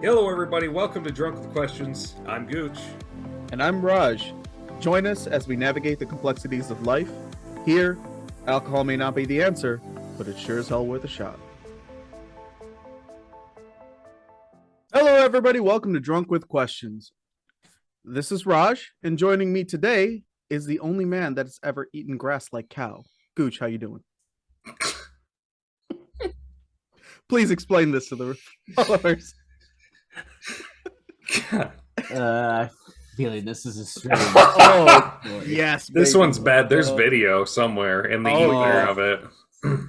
Hello, everybody. Welcome to Drunk with Questions. I'm Gooch. And I'm Raj. Join us as we navigate the complexities of life. Here, alcohol may not be the answer, but it's sure as hell worth a shot. Hello, everybody. Welcome to Drunk with Questions. This is Raj, and joining me today is the only man that has ever eaten grass like cow. Gooch, how you doing? Please explain this to the followers. Feeling this is a strange. Oh, yes. This baby. one's bad. There's video somewhere in the ether of it. It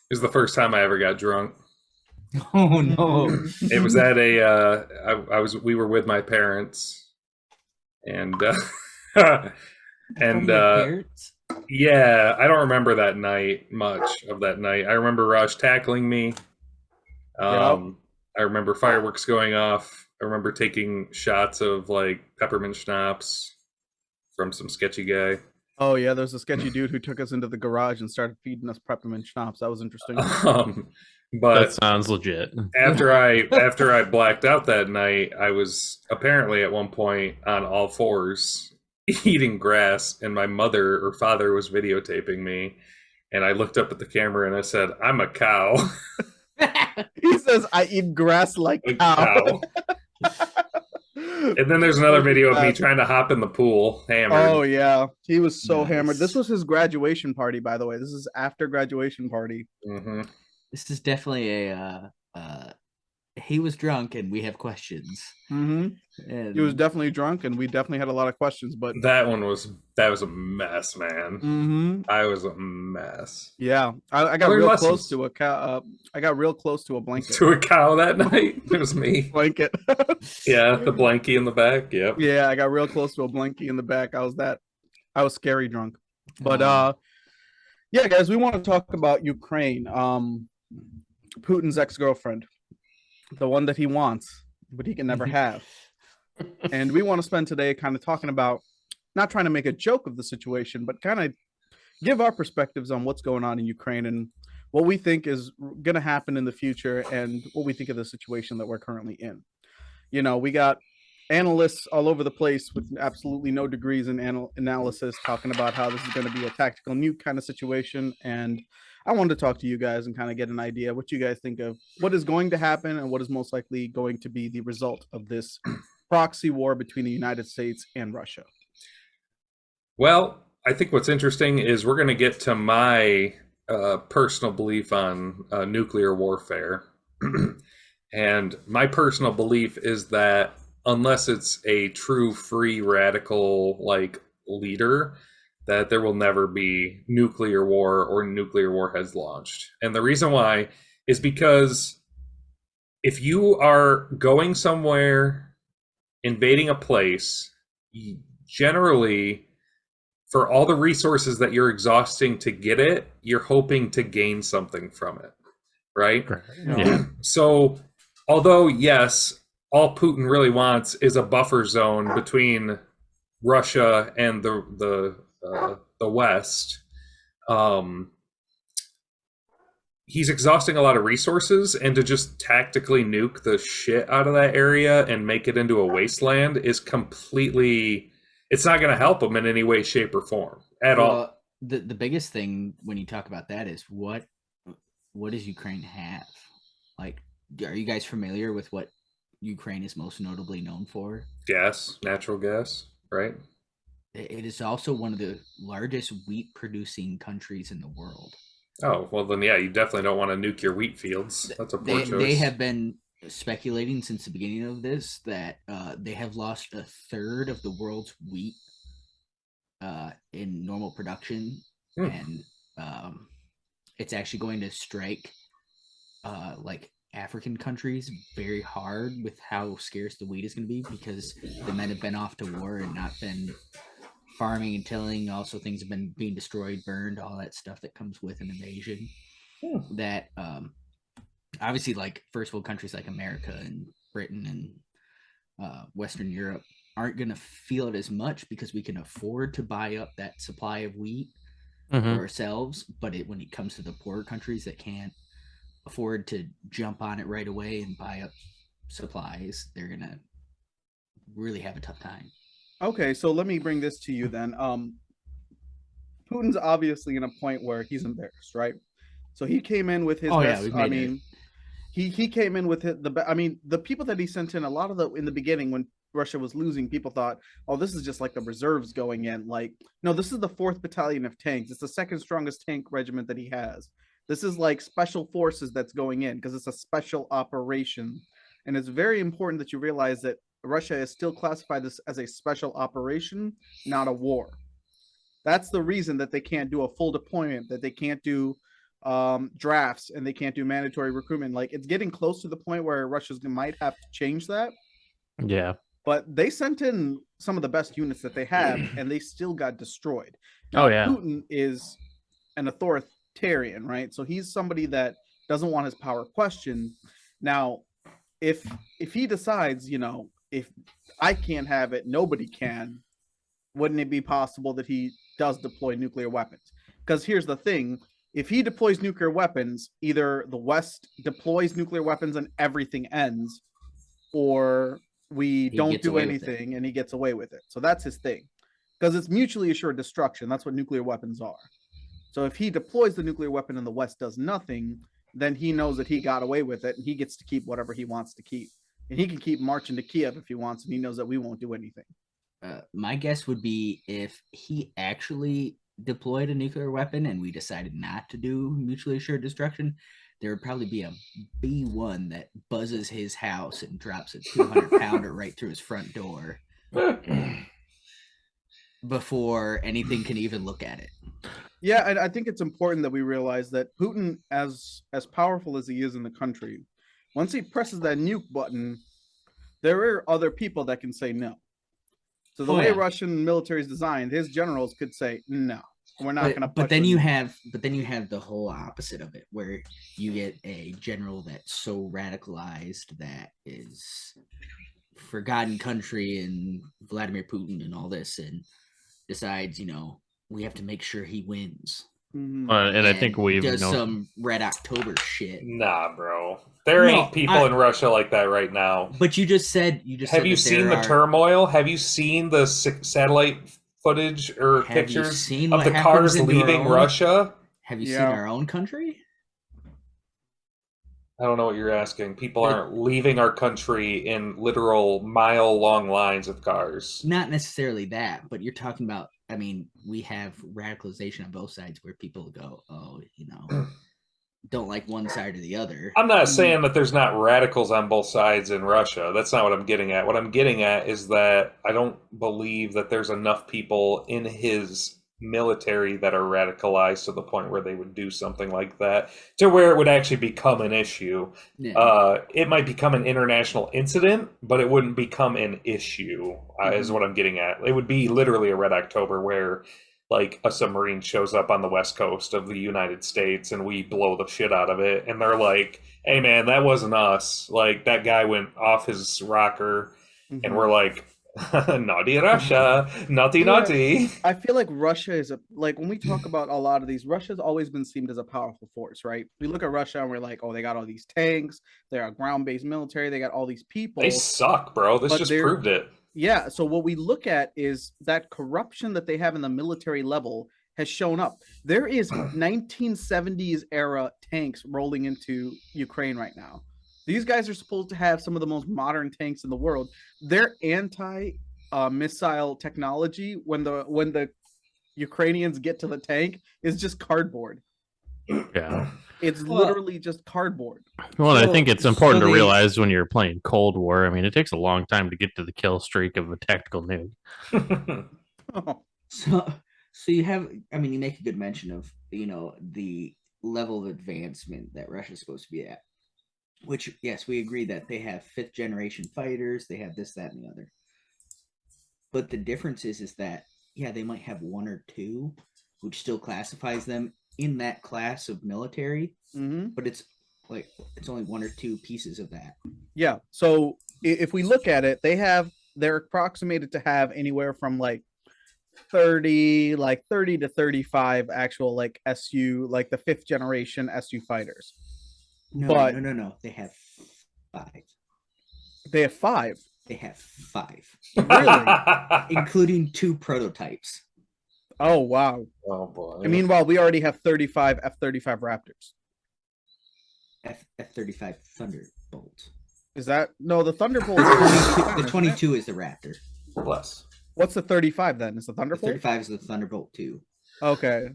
was the first time I ever got drunk. Oh no! It was at a. We were with my parents, and Parents? yeah, I don't remember that night much of that night. I remember Raj tackling me. I remember fireworks going off. I remember taking shots of like peppermint schnapps from some sketchy guy. Oh yeah, there's a sketchy dude who took us into the garage and started feeding us peppermint schnapps. That was interesting. But that sounds legit. After I blacked out that night, I was apparently at one point on all fours eating grass, and my mother or father was videotaping me, and I looked up at the camera and I said, "I'm a cow." He says, "I eat grass like cow." And then there's another video of me trying to hop in the pool, hammered. Oh yeah, he was so hammered. This was his graduation party, by the way. This is after graduation party. Mm-hmm. This is definitely a. He was drunk, and we have questions. Mm-hmm. And he was definitely drunk, and we definitely had a lot of questions. But that was a mess, man. Mm-hmm. I was a mess. Yeah, I got real close to a cow. I got real close to a blanket. To a cow that night. It was me. Blanket. Yeah, the blankie in the back. Yep. Yeah, I got real close to a blankie in the back. I was scary drunk. But yeah, guys, we want to talk about Ukraine. Putin's ex-girlfriend, the one that he wants, but he can never have. And we want to spend today kind of talking about, not trying to make a joke of the situation, but kind of give our perspectives on what's going on in Ukraine and what we think is going to happen in the future and what we think of the situation that we're currently in. You know, we got analysts all over the place with absolutely no degrees in analysis talking about how this is going to be a tactical nuke kind of situation. And I wanted to talk to you guys and kind of get an idea what you guys think of what is going to happen and what is most likely going to be the result of this proxy war between the United States and Russia. Well, I think what's interesting is we're going to get to my personal belief on nuclear warfare. And my personal belief is that unless it's a true free radical like leader, that there will never be nuclear war or nuclear war has launched. And the reason why is because if you are going somewhere, invading a place, generally for all the resources that you're exhausting to get it, you're hoping to gain something from it, right? Yeah. So although, yes, all Putin really wants is a buffer zone between Russia and the West. He's exhausting a lot of resources, and to just tactically nuke the shit out of that area and make it into a wasteland is completely. It's not going to help him in any way, shape, or form at all. The biggest thing when you talk about that is what does Ukraine have? Like, are you guys familiar with what Ukraine is most notably known for? Gas, natural gas, right? It is also one of the largest wheat producing countries in the world. Oh, well then, yeah, you definitely don't want to nuke your wheat fields. That's a poor choice. They have been speculating since the beginning of this that they have lost a third of the world's wheat in normal production. And it's actually going to strike like African countries very hard with how scarce the wheat is going to be, because the men have been off to war and not been farming and tilling. Also, things have been being destroyed, burned, all that stuff that comes with an invasion. That obviously, like first world countries like America and Britain and Western Europe aren't going to feel it as much because we can afford to buy up that supply of wheat for ourselves. But when it comes to the poorer countries that can't afford to jump on it right away and buy up supplies, they're gonna really have a tough time. Okay, so let me bring this to you then. Putin's obviously in a point where he's embarrassed, right? So he came in with his Oh yeah, best. we've I made it. mean, he came in with I mean, the people that he sent in, a lot of the in the beginning when Russia was losing, people thought, oh, this is just like the reserves going in. Like, no, this is the 4th Battalion of tanks. It's the second strongest tank regiment that he has. This is like special forces that's going in because it's a special operation. And it's very important that you realize that Russia is still classified this as a special operation, not a war. That's the reason that they can't do a full deployment, that they can't do drafts, and they can't do mandatory recruitment. Like, it's getting close to the point where Russia's might have to change that. Yeah. But they sent in some of the best units that they have, and they still got destroyed. Now, Oh yeah. Putin is an authoritarian, right? So he's somebody that doesn't want his power questioned. Now, if he decides, you know, if I can't have it, nobody can, wouldn't it be possible that he does deploy nuclear weapons? Because here's the thing. If he deploys nuclear weapons, either the West deploys nuclear weapons and everything ends, or we don't do anything and he gets away with it. So that's his thing. Because it's mutually assured destruction. That's what nuclear weapons are. So if he deploys the nuclear weapon and the West does nothing, then he knows that he got away with it and he gets to keep whatever he wants to keep. And he can keep marching to Kiev if he wants, and he knows that we won't do anything. My guess would be if he actually deployed a nuclear weapon and we decided not to do mutually assured destruction, there would probably be a B-1 that buzzes his house and drops a 200-pounder right through his front door before anything can even look at it. Yeah, and I think it's important that we realize that Putin, as powerful as he is in the country, once he presses that nuke button, there are other people that can say no. So the way Russian military is designed, his generals could say no. We're not going to. But then you have the whole opposite of it, where you get a general that's so radicalized that is forgotten country and Vladimir Putin and all this, and decides, you know, we have to make sure he wins. Mm-hmm. And I think we've does some Red October shit. Nah, bro. There ain't people in Russia like that right now. But you just said have you seen the turmoil? Have you seen the satellite footage or pictures of the cars leaving Russia? Have you seen our own country? I don't know what you're asking. People aren't leaving our country in literal mile-long lines of cars. Not necessarily that, but you're talking about, I mean, we have radicalization on both sides where people go, oh, you know, don't like one side or the other. I'm not saying that there's not radicals on both sides in Russia. That's not what I'm getting at. What I'm getting at is that I don't believe that there's enough people in his military that are radicalized to the point where they would do something like that, to where it would actually become an issue. Yeah. It might become an international incident, but it wouldn't become an issue, is what I'm getting at. It would be literally a Red October where like a submarine shows up on the west coast of the United States and we blow the shit out of it, and they're like, hey man, that wasn't us, like that guy went off his rocker, and we're like, naughty Russia, naughty. I feel like Russia is like, when we talk about a lot of these, Russia's always been seen as a powerful force, right? We look at Russia and we're like, oh, they got all these tanks, they're a ground-based military, they got all these people. They suck, bro. This just proved it. Yeah, so what we look at is that corruption that they have in the military level has shown up. There is 1970s era tanks rolling into Ukraine right now. These guys are supposed to have some of the most modern tanks in the world. Their anti-missile technology, when the Ukrainians get to the tank, is just cardboard. Yeah. It's literally just cardboard. Well, I think it's important to realize when you're playing Cold War, I mean, it takes a long time to get to the kill streak of a tactical nuke. So you have, I mean, you make a good mention of, you know, the level of advancement that Russia's supposed to be at. Which, yes, we agree that they have 5th generation fighters, they have this, that, and the other. But the difference is that, yeah, they might have 1 or 2, which still classifies them in that class of military, but it's like, it's only 1 or 2 pieces of that. Yeah, so if we look at it, they're approximated to have anywhere from like 30 to 35 actual like SU, like the 5th generation SU fighters. No. They have 5. They have 5. They have 5, Really? including 2 prototypes. Oh wow. Oh boy. And meanwhile, we already have 35 F-35 Raptors. F-35 Thunderbolt. Is that no? The Thunderbolt. The 22 is the Raptor. Bless. What's the 35 then? Is the The Thunderbolt? 35 is the Thunderbolt 2. Okay.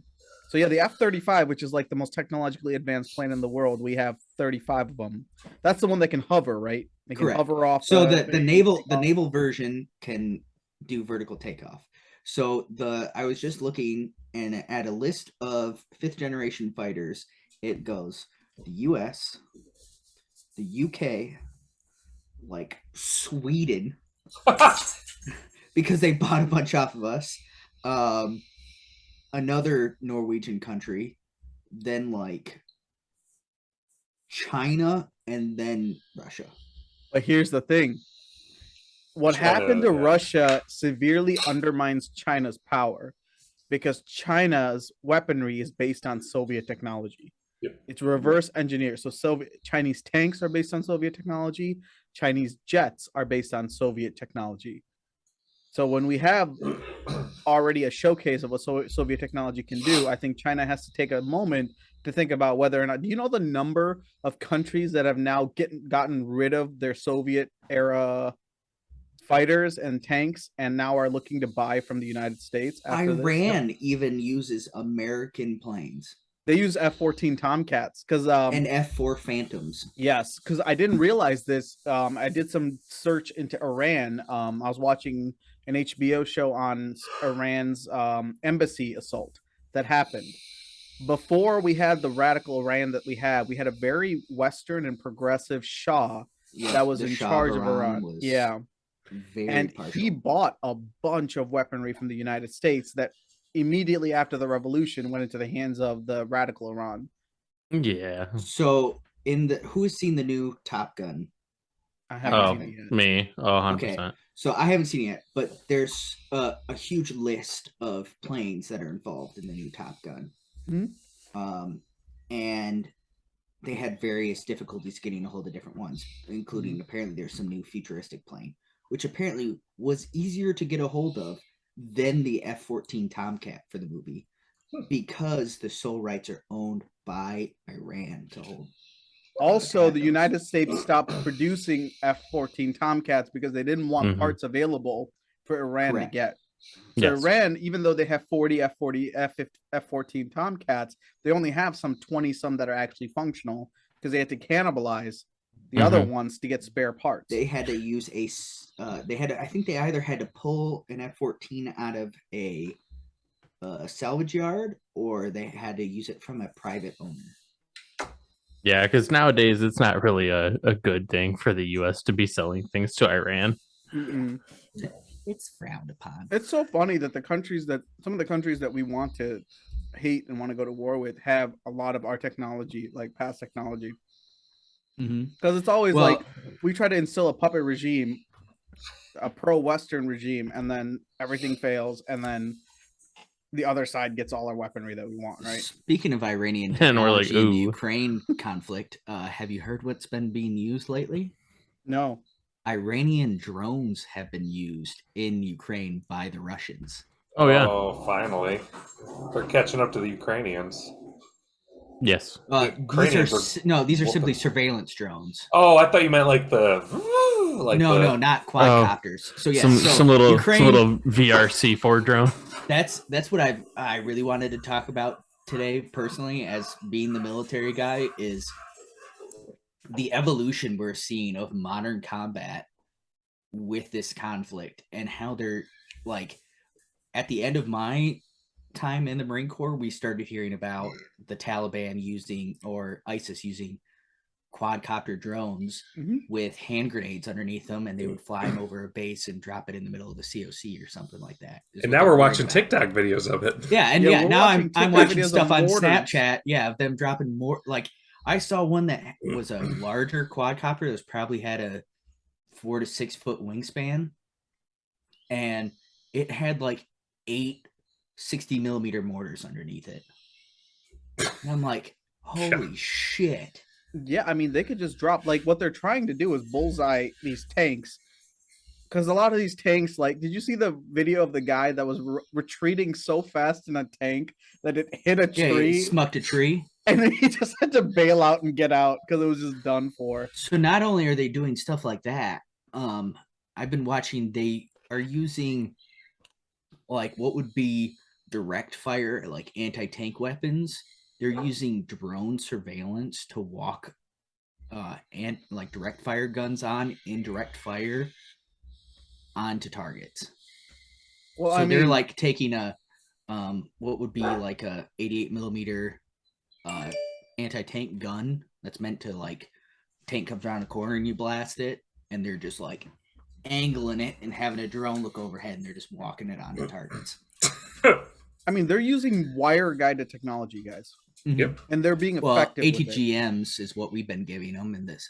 So yeah, the F-35, which is like the most technologically advanced plane in the world, we have 35 of them. That's the one that can hover, right? They can Correct. hover off. So the naval version can do vertical takeoff. So I was just looking and at a list of 5th generation fighters, it goes the US, the UK, like Sweden, because they bought a bunch off of us. Another Norwegian country, then like China, and then Russia. But here's the thing. What happened to Russia severely undermines China's power because China's weaponry is based on Soviet technology. Yep. It's reverse engineered. So Chinese tanks are based on Soviet technology. Chinese jets are based on Soviet technology. So when we have already a showcase of what Soviet technology can do, I think China has to take a moment to think about whether or not. Do you know the number of countries that have now gotten rid of their Soviet era fighters and tanks and now are looking to buy from the United States? Iran even uses American planes. They use F-14 Tomcats because and F-4 Phantoms. Yes, because I didn't realize this. I did some search into Iran. I was watching an HBO show on Iran's embassy assault that happened. Before we had the radical Iran that we had a very Western and progressive Shah that was in charge of Iran. Yeah. And partial. He bought a bunch of weaponry from the United States that immediately after the revolution went into the hands of the radical Iran. Yeah. So who has seen the new Top Gun? I haven't seen it yet. Me. Oh, 100%. Okay. So I haven't seen it yet, but there's a huge list of planes that are involved in the new Top Gun. Mm-hmm. And they had various difficulties getting a hold of different ones, including apparently there's some new futuristic plane, which apparently was easier to get a hold of than the F-14 Tomcat for the movie because the sole rights are owned by Iran to hold. Also, the United States stopped producing F-14 Tomcats because they didn't want parts available for Iran to get. So Iran, even though they have 40 F-14 Tomcats, they only have some 20-some that are actually functional because they had to cannibalize the other ones to get spare parts. They had to use I think they either had to pull an F-14 out of a salvage yard or they had to use it from a private owner. Yeah, because nowadays it's not really a good thing for the U.S. to be selling things to Iran. Mm-mm. It's frowned upon. It's so funny that some of the countries that we want to hate and want to go to war with have a lot of our technology, like past technology. Because it's always like we try to instill a puppet regime, a pro-Western regime, and then everything fails, and then the other side gets all our weaponry that we want, right? Speaking of Iranian technology in the Ukraine conflict, have you heard what's been being used lately? No. Iranian drones have been used in Ukraine by the Russians. Oh, yeah. Oh, finally. They're catching up to the Ukrainians. Yes. These are simply surveillance drones. Oh, I thought you meant like the... No, not quadcopters. So yeah, some little VRC4 drone. That's what I really wanted to talk about today, personally, as being the military guy, is the evolution we're seeing of modern combat with this conflict and how they're like at the end of my time in the Marine Corps, we started hearing about the Taliban using or ISIS using quadcopter drones with hand grenades underneath them, and they would fly them over a base and drop it in the middle of the COC or something like that. And now we're watching TikTok videos of it. Yeah, and now I'm watching stuff on Snapchat. Yeah, of them dropping more. Like I saw one that was a larger quadcopter that was probably had a 4 to 6 foot wingspan, and it had like 8 60mm mortars underneath it. And I'm like, holy shit. Yeah, I mean, they could just drop like what they're trying to do is bullseye these tanks. Because a lot of these tanks, like, did you see the video of the guy that was retreating so fast in a tank that it hit a Yeah, it tree, smucked a tree. and then he just had to bail out and get out because it was just done for. So not only are they doing stuff like that, I've been watching. They are using like what would be direct fire, like anti-tank weapons. They're using drone surveillance to walk and like direct fire guns on indirect fire onto targets. Well, So I they're mean, like taking a what would be like a 88 millimeter anti-tank gun that's meant to like tank comes around a corner and you blast it, and they're just like angling it and having a drone look overhead, and they're just walking it onto targets. I mean, they're using wire guided technology, guys, Yep. and they're being Well, effective. with it. ATGMs is what we've been giving them in this,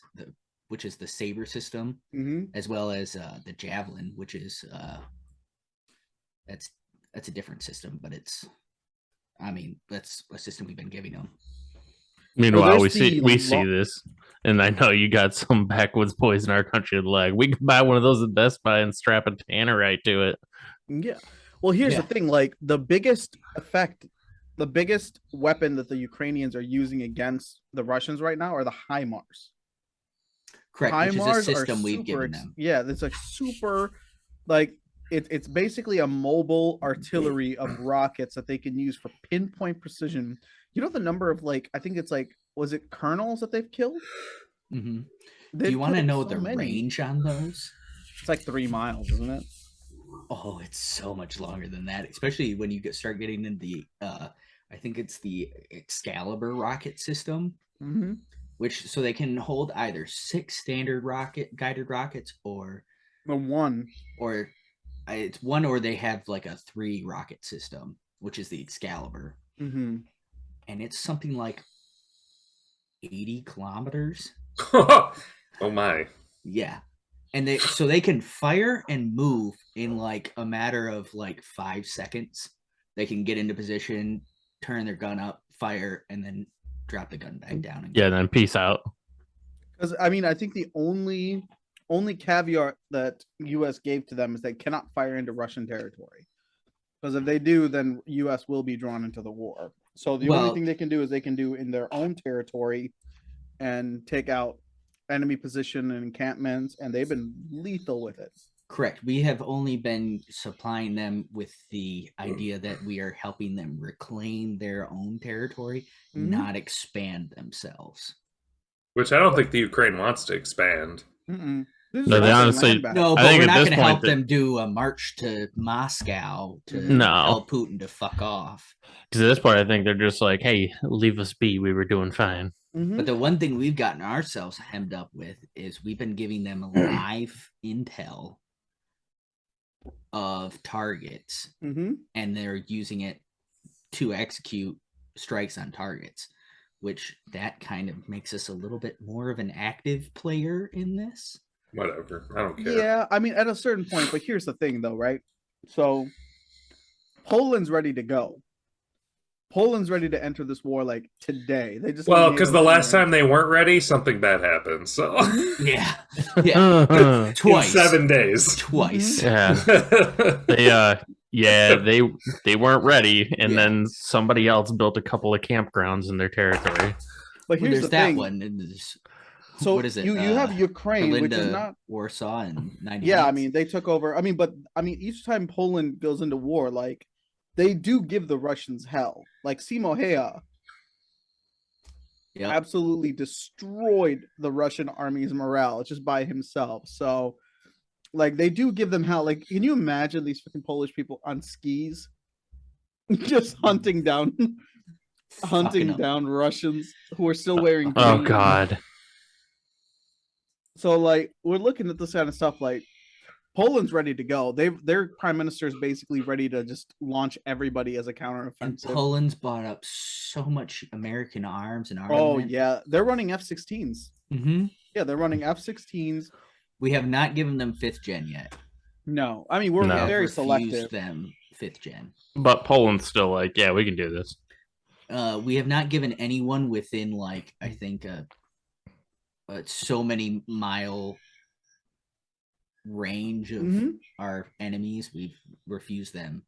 which is the Saber system, Mhm. as well as the Javelin, which is that's a different system, but it's, I mean, that's a system we've been giving them. Meanwhile, there's we see the see this, and I know you got some backwoods boys in our country that like we can buy one of those at Best Buy and strap a tannerite to it. Yeah. Well, here's Yeah. the thing: like the biggest weapon that the Ukrainians are using against the Russians right now are the HIMARS. Correct, which is a HIMARS are system we've super given them. Yeah, it's like super, like it's basically a mobile artillery of rockets that they can use for pinpoint precision. You know the number of like I think it's like was it colonels that they've killed? Mm-hmm. Do They've you want to killed know so the many. range on those? It's like 3 miles, isn't it? Oh, it's so much longer than that, especially when you start getting into the I think it's the Excalibur rocket system, Mm-hmm. which so they can hold either 6 standard guided rockets or The one. it's one, or they have like a 3 rocket system, which is the Excalibur, Mm-hmm. and it's something like 80 kilometers. Oh my. Yeah. And they can fire and move in like a matter of like 5 seconds. They can get into position, turn their gun up, fire, and then drop the gun back down. Yeah, then peace out. Because I mean, I think the only caveat that U.S. gave to them is they cannot fire into Russian territory. Because if they do, then U.S. will be drawn into the war. So the only thing they can do is they can do in their own territory and take out enemy position and encampments, and they've been lethal with it. Correct. We have only been supplying them with the idea that we are helping them reclaim their own territory, not expand themselves. Which I don't think the Ukraine wants to expand. Mm-mm. No, they honestly. No, I but think we're at not this going to point help that- them do a march to Moscow to No. tell Putin to fuck off. Because at this point, I think they're just like, "Hey, leave us be. We were doing fine." Mm-hmm. But the one thing we've gotten ourselves hemmed up with is we've been giving them live intel of targets, Mm-hmm. and they're using it to execute strikes on targets, which that kind of makes us a little bit more of an active player in this. Whatever. I don't care. Yeah, I mean, at a certain point, but here's the thing, though, right? So Poland's ready to go. Poland's ready to enter this war like today. They just Well, because the last time they weren't ready, something bad happened. So Yeah, yeah, twice, in 7 days. twice. Yeah, they weren't ready, and then somebody else built a couple of campgrounds in their territory. But here's There's the that thing. one. And there's, So what is it? You have Ukraine, which is Berlin to not. Warsaw in 98. Yeah, I mean, they took over. I mean, each time Poland goes into war, like they do give the Russians hell. Like Simohea absolutely destroyed the Russian army's morale just by himself. So, like, they do give them hell. Like, can you imagine these fucking Polish people on skis just hunting down Russians who are still wearing green? Oh God. So, like, we're looking at this kind of stuff. Like, Poland's ready to go. Their prime minister is basically ready to just launch everybody as a counteroffensive. And Poland's bought up so much American arms and Oh armament. yeah, they're running F-16s. Mm-hmm. Yeah, they're running F-16s. We have not given them 5th gen yet. No, I mean we're No. very Refused selective. them 5th gen. But Poland's still like, yeah, we can do this. We have not given anyone within like I think so many mile range of our enemies, we've refused them.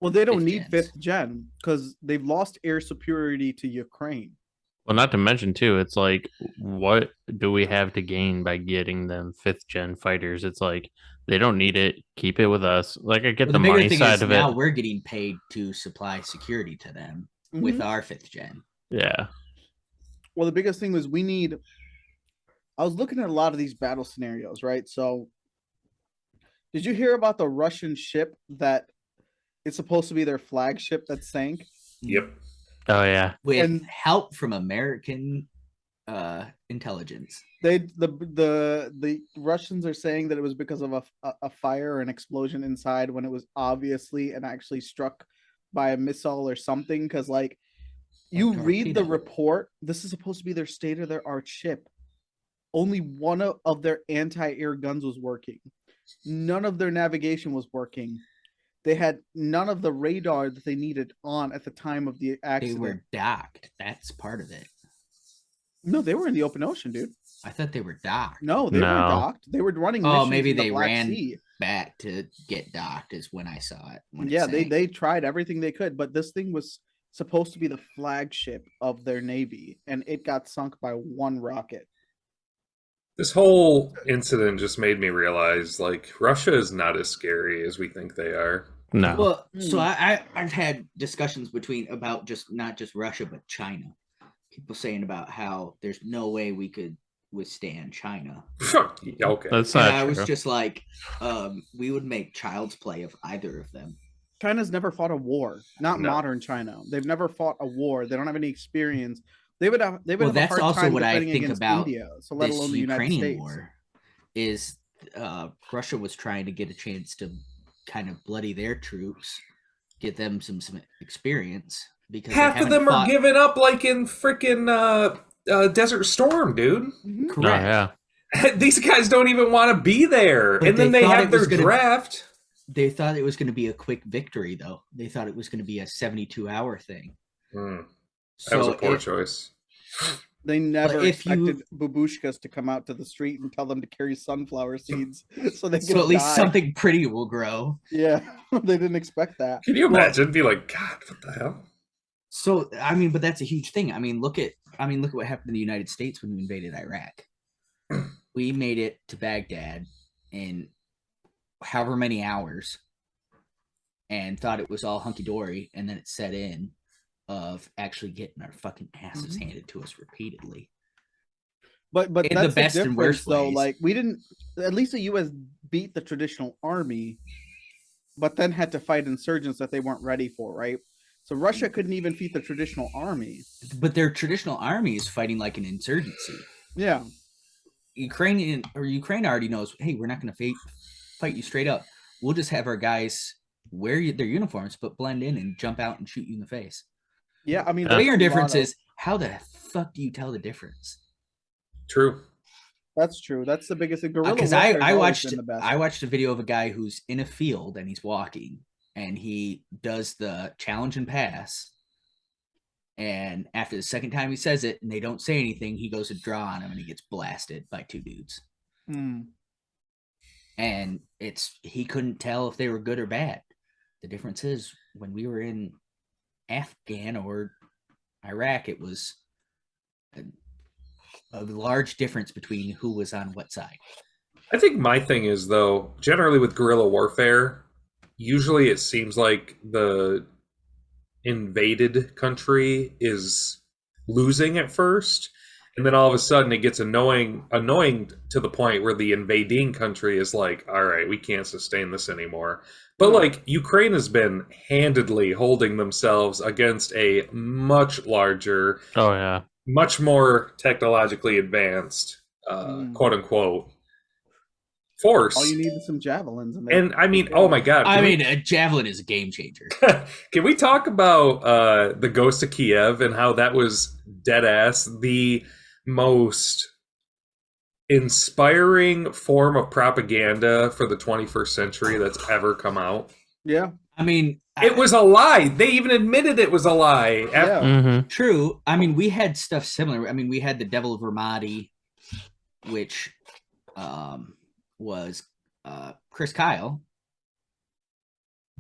Well, they don't Fifth need gens. fifth gen because they've lost air superiority to Ukraine. Well, not to mention too, it's like, what do we have to gain by getting them 5th-gen fighters? It's like they don't need it. Keep it with us. Like, I get Well, the the bigger money thing side is of now it. we're getting paid to supply security to them with our 5th gen. Yeah. Well, the biggest thing was we need. I was looking at a lot of these battle scenarios, right? So, did you hear about the Russian ship that it's supposed to be their flagship that sank? Yep. Oh yeah. With And- help from American intelligence. The Russians are saying that it was because of a fire or an explosion inside when it was obviously and actually struck by a missile or something. Because like you read the torpedo. report, this is supposed to be their state-of-the-art ship. Only one of their anti-air guns was working. None of their navigation was working. They had none of the radar that they needed on at the time of the They accident. were docked. That's part of it. No, they were in the open ocean, dude. I thought they were docked. No, they No. weren't docked. They were running. Oh, missions maybe in the they Black ran Sea. back to get docked is when I saw it. when it Yeah, they sank. tried everything they could, but this thing was supposed to be the flagship of their navy, and it got sunk by one rocket. This whole incident just made me realize, like, Russia is not as scary as we think they are. No. Well, so Hmm. I've had discussions about not just Russia but China. People saying about how there's no way we could withstand China. Okay. That's And not I true. was just like, we would make child's play of either of them. China's never fought a war. Not No. modern China. They've never fought a war. They don't have any experience. They would have Well, a that's hard also time what I defending think against about India, so let this alone the United Ukrainian States. war is Russia was trying to get a chance to kind of bloody their troops, get them some experience because Half of them are giving up, like in freaking Desert Storm, dude. Mhm. Oh correct. yeah. These guys don't even want to be there, But and then they they thought have it their was gonna- draft. They thought it was going to be a quick victory, though. They thought it was going to be a 72-hour thing. That was a poor choice. They never if you- expected babushkas to come out to the street and tell them to carry sunflower seeds, so they So could at least die. something pretty will grow. Yeah, they didn't expect that. Can you imagine? Be like, God, what the hell? So I mean, but that's a huge thing. I mean, look at what happened in the United States when we invaded Iraq. We made it to Baghdad in however many hours and thought it was all hunky-dory, and then it set in of actually getting our fucking asses handed to us repeatedly. But In the that's the best and difference, worst though. ways. Like we didn't. At least the U.S. beat the traditional army, but then had to fight insurgents that they weren't ready for, right? So Russia couldn't even beat the traditional army. But their traditional army is fighting like an insurgency. Yeah, Ukraine already knows, hey, we're not going to fight you straight up. We'll just have our guys wear their uniforms, but blend in and jump out and shoot you in the face. yeah. I mean, The there's bigger a difference lot of- is, how the fuck do you tell the difference? True. that's true. That's the biggest thing. Guerrilla Because warfare's I always watched been the best. I watched a video of a guy who's in a field and he's walking and he does the challenge and pass. And after the second time he says it and they don't say anything, he goes to draw on him and he gets blasted by two dudes. Hmm. And he couldn't tell if they were good or bad. The difference is when we were in Afghan or Iraq, it was a large difference between who was on what side. I think my thing is, though, generally with guerrilla warfare, usually it seems like the invaded country is losing at first, and then all of a sudden it gets annoying to the point where the invading country is like, all right, we can't sustain this anymore. But like Ukraine has been handedly holding themselves against a much larger, Oh yeah. much more technologically advanced, quote unquote, force. All you need is some javelins, And I mean, oh my God. I mean, a javelin is a game changer. Can we talk about the Ghost of Kiev and how that was dead ass the most inspiring form of propaganda for the 21st century that's ever come out? yeah. I mean, It was a lie. They even admitted it was a lie. Yeah. Mm-hmm. true. I mean, we had stuff similar. I mean, we had the Devil of Ramadi which was Chris Kyle.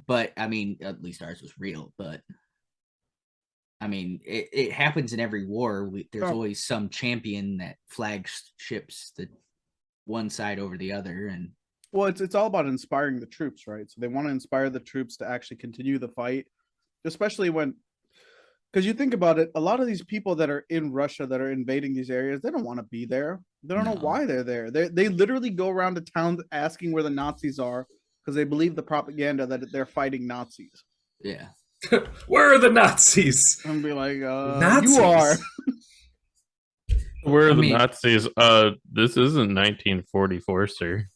But I mean, at least ours was real. But I mean, it happens in every war. There's always some champion that flagships the one side over the other, and Well, it's all about inspiring the troops, right? So they want to inspire the troops to actually continue the fight, especially when, because you think about it, a lot of these people that are in Russia that are invading these areas, they don't want to be there. They don't know No. why they're there. They literally go around the towns asking where the Nazis are because they believe the propaganda that they're fighting Nazis. yeah. Where are the Nazis? And be like, Nazis? you are. Where are I the mean- Nazis? This isn't 1944, sir.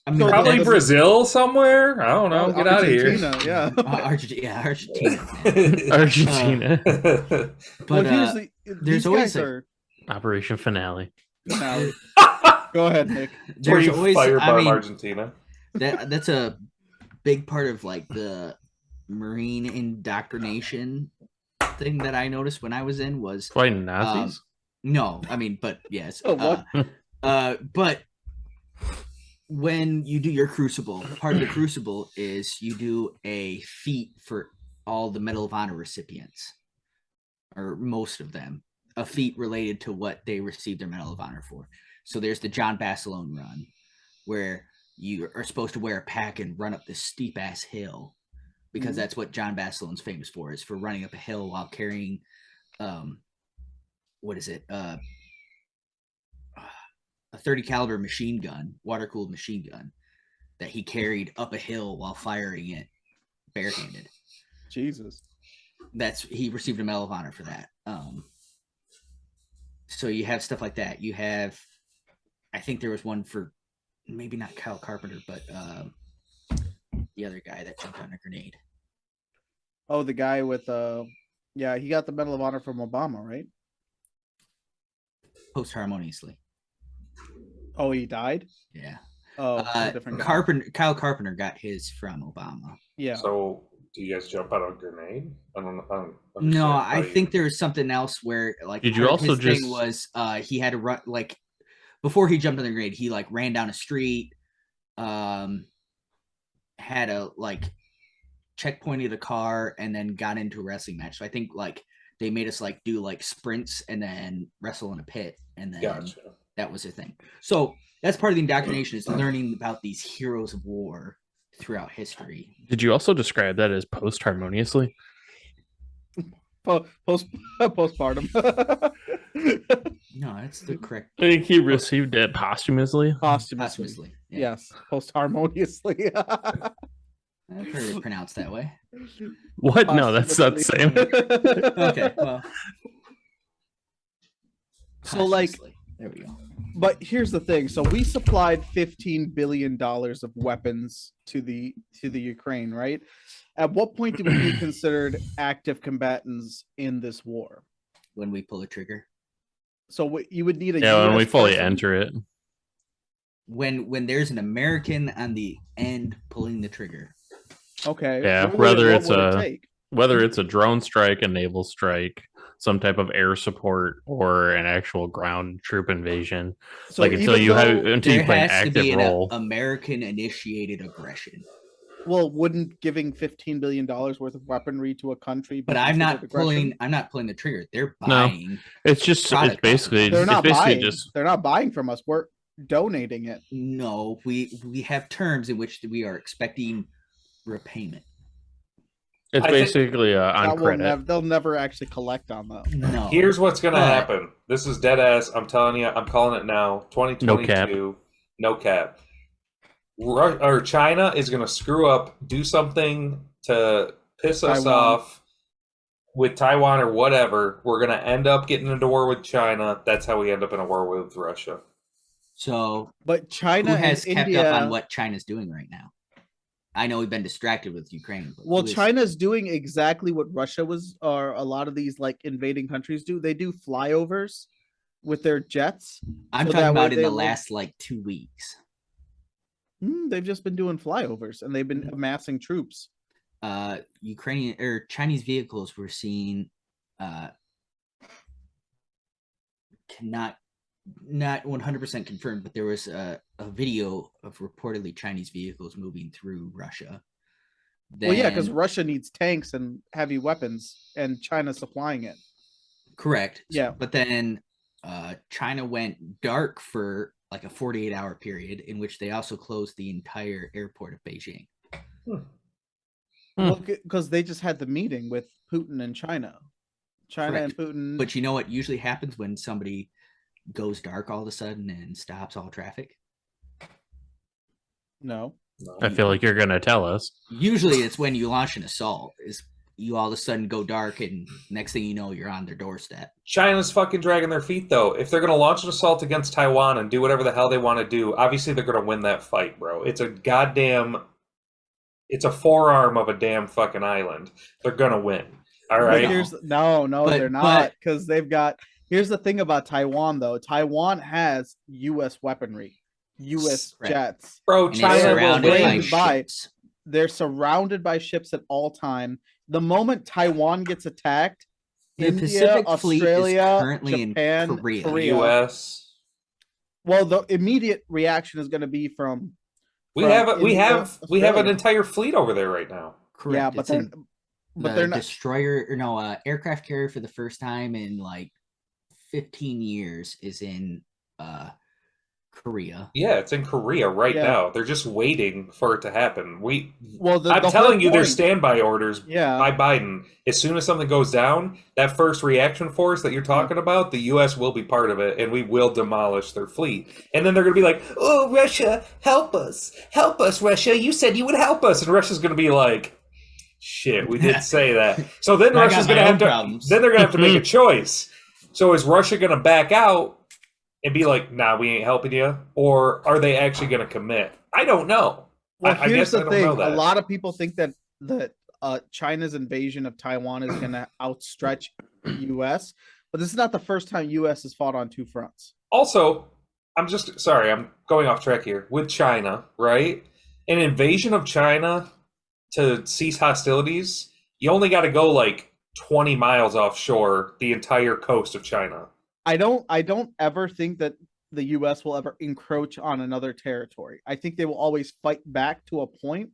I mean, So Probably that's- Brazil somewhere. I don't know. Get out of here. Argentina, yeah. Argentina. Man. Argentina. But Well, here's the, there's these always guys are. Operation Finale. Now, go ahead, Nick. Where there's you always, firebomb I mean, Argentina. that's a big part of like the Marine indoctrination thing that I noticed when I was in was Fighting Nazis. no, I mean, but yes, Oh, what? but when you do your crucible, part of the crucible is you do a feat for all the Medal of Honor recipients, or most of them, a feat related to what they received their Medal of Honor for. So there's the John Basilone run, where you are supposed to wear a pack and run up this steep ass hill, because that's what John Basilone's famous for, is for running up a hill while carrying, what is it? A 30 caliber machine gun, water cooled machine gun, that he carried up a hill while firing it barehanded. Jesus. He received a Medal of Honor for that. So you have stuff like that. You have, I think there was one for maybe not Kyle Carpenter, but the other guy that jumped on a grenade. Oh, the guy with yeah, he got the Medal of Honor from Obama, right? Post harmoniously. Oh, he died? Yeah. Oh, a different guy. Kyle Carpenter got his from Obama. Yeah. So, do you guys jump out a grenade? I don't No, understand how I you- think there was something else where like Did you part of also his thing just- was he had to run, like before he jumped on the grenade, he like ran down a street, had a like checkpointed a car and then got into a wrestling match. So I think like they made us like do like sprints and then wrestle in a pit, and then Gotcha. that was the thing. So that's part of the indoctrination, is learning about these heroes of war throughout history. Did you also describe that as post harmoniously? Postpartum. No, that's the correct I think he received it posthumously. Posthumously. posthumously. Yeah. Yes, post harmoniously. I've heard it pronounced that way. What? No, that's not the same. Okay, well. So, like, posthumously. There we go. But here's the thing. So we supplied $15 billion of weapons to the Ukraine, right? At what point do we be considered active combatants in this war? When we pull a trigger. So you would need a Yeah, when US we fully person- enter it. When there's an American on the end pulling the trigger. Okay. Yeah, what would whether what it's would it a- take? Whether it's a drone strike, a naval strike, some type of air support, or an actual ground troop invasion. So Like until even you have though- until you There play an has to active be an role. American initiated aggression. Well, wouldn't giving $15 billion worth of weaponry to a country? be But I'm not considered aggression? pulling the trigger. They're No. buying. It's just it's product basically They're it's not basically buying. just They're not buying from us. We're donating it. No, we have terms in which we are expecting repayment. it's I think- basically on That will credit. they'll never actually collect on that. No. Here's what's gonna But- happen. This is dead ass. I'm telling you. I'm calling it now. 2022. No cap. Or China is gonna screw up, do something to piss us Taiwan. off with Taiwan or whatever. We're gonna end up getting into war with China. That's how we end up in a war with Russia. So But China who has and kept India, up on what China's doing right now? I know we've been distracted with Ukraine. But well, who is- China's doing exactly what Russia was, or a lot of these like invading countries do. They do flyovers with their jets. I'm so talking that way about in they the will- last like 2 weeks. They've just been doing flyovers and they've been amassing troops. Ukrainian or Chinese vehicles we're seeing cannot not 100% confirmed, but there was a video of reportedly Chinese vehicles moving through Russia. Well, yeah, because Then Russia needs tanks and heavy weapons, and China's supplying it. correct. Yeah. But then China went dark for like a 48-hour period in which they also closed the entire airport of Beijing. Well, because they just had the meeting with Putin and China. China Correct. and Putin. But you know what usually happens when somebody goes dark all of a sudden and stops all traffic? No. I feel like you're gonna tell us. Usually it's when you launch an assault, is you all of a sudden go dark and next thing you know you're on their doorstep. China's fucking dragging their feet, though. If they're going to launch an assault against Taiwan and do whatever the hell they want to do, obviously they're going to win that fight, bro. It's a forearm of a damn fucking island. They're going to win. All right? They're not, because they've got. Here's the thing about Taiwan, though. Taiwan has U.S. weaponry, U.S. Correct. jets. Bro, And it's China will surrounded win. by ships. They're surrounded by ships at all time. The moment Taiwan gets attacked, The India, Pacific Fleet is Australia, currently Japan, in Korea. U.S. Well, the immediate reaction is going to be from. We from have India, we have an Australia. entire fleet over there right now. Correct. Yeah, but It's they're in but the they're not. destroyer or no aircraft carrier for the first time in like 15 years is in Korea. Yeah, it's in Korea right Yeah. now. They're just waiting for it to happen. Well, I'm the telling whole you, there's point- standby orders Yeah. by Biden. As soon as something goes down, that first reaction force that you're talking about, the U.S. will be part of it, and we will demolish their fleet. And then they're going to be like, "Oh, Russia, help us, Russia! You said you would help us," and Russia's going to be like, "Shit, we did say that." So then I Russia's got going to my have own to. problems. Then they're going to have to make a choice. So is Russia going to back out and be like, "Nah, we ain't helping you," or are they actually going to commit? I don't know. Well, I here's guess I the don't thing. know A that. lot of people think that China's invasion of Taiwan is going to outstretch the U.S., but this is not the first time U.S. has fought on two fronts. Also, I'm going off track here. With China, right? An invasion of China to cease hostilities, you only got to go like 20 miles offshore the entire coast of China. I don't ever think that the U.S. will ever encroach on another territory. I think they will always fight back to a point.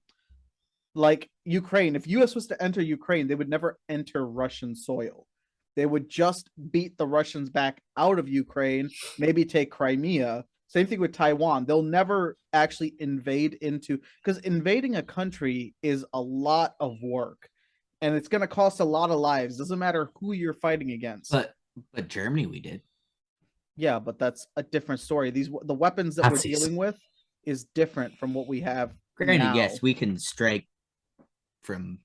Like Ukraine, if U.S. was to enter Ukraine, they would never enter Russian soil. They would just beat the Russians back out of Ukraine, maybe take Crimea. Same thing with Taiwan. They'll never actually invade into, because invading a country is a lot of work and it's going to cost a lot of lives. Doesn't matter who you're fighting against. But Germany we did. Yeah, but that's a different story. The weapons that Nazis. we're dealing with is different from what we have. Granted, now. yes, we can strike from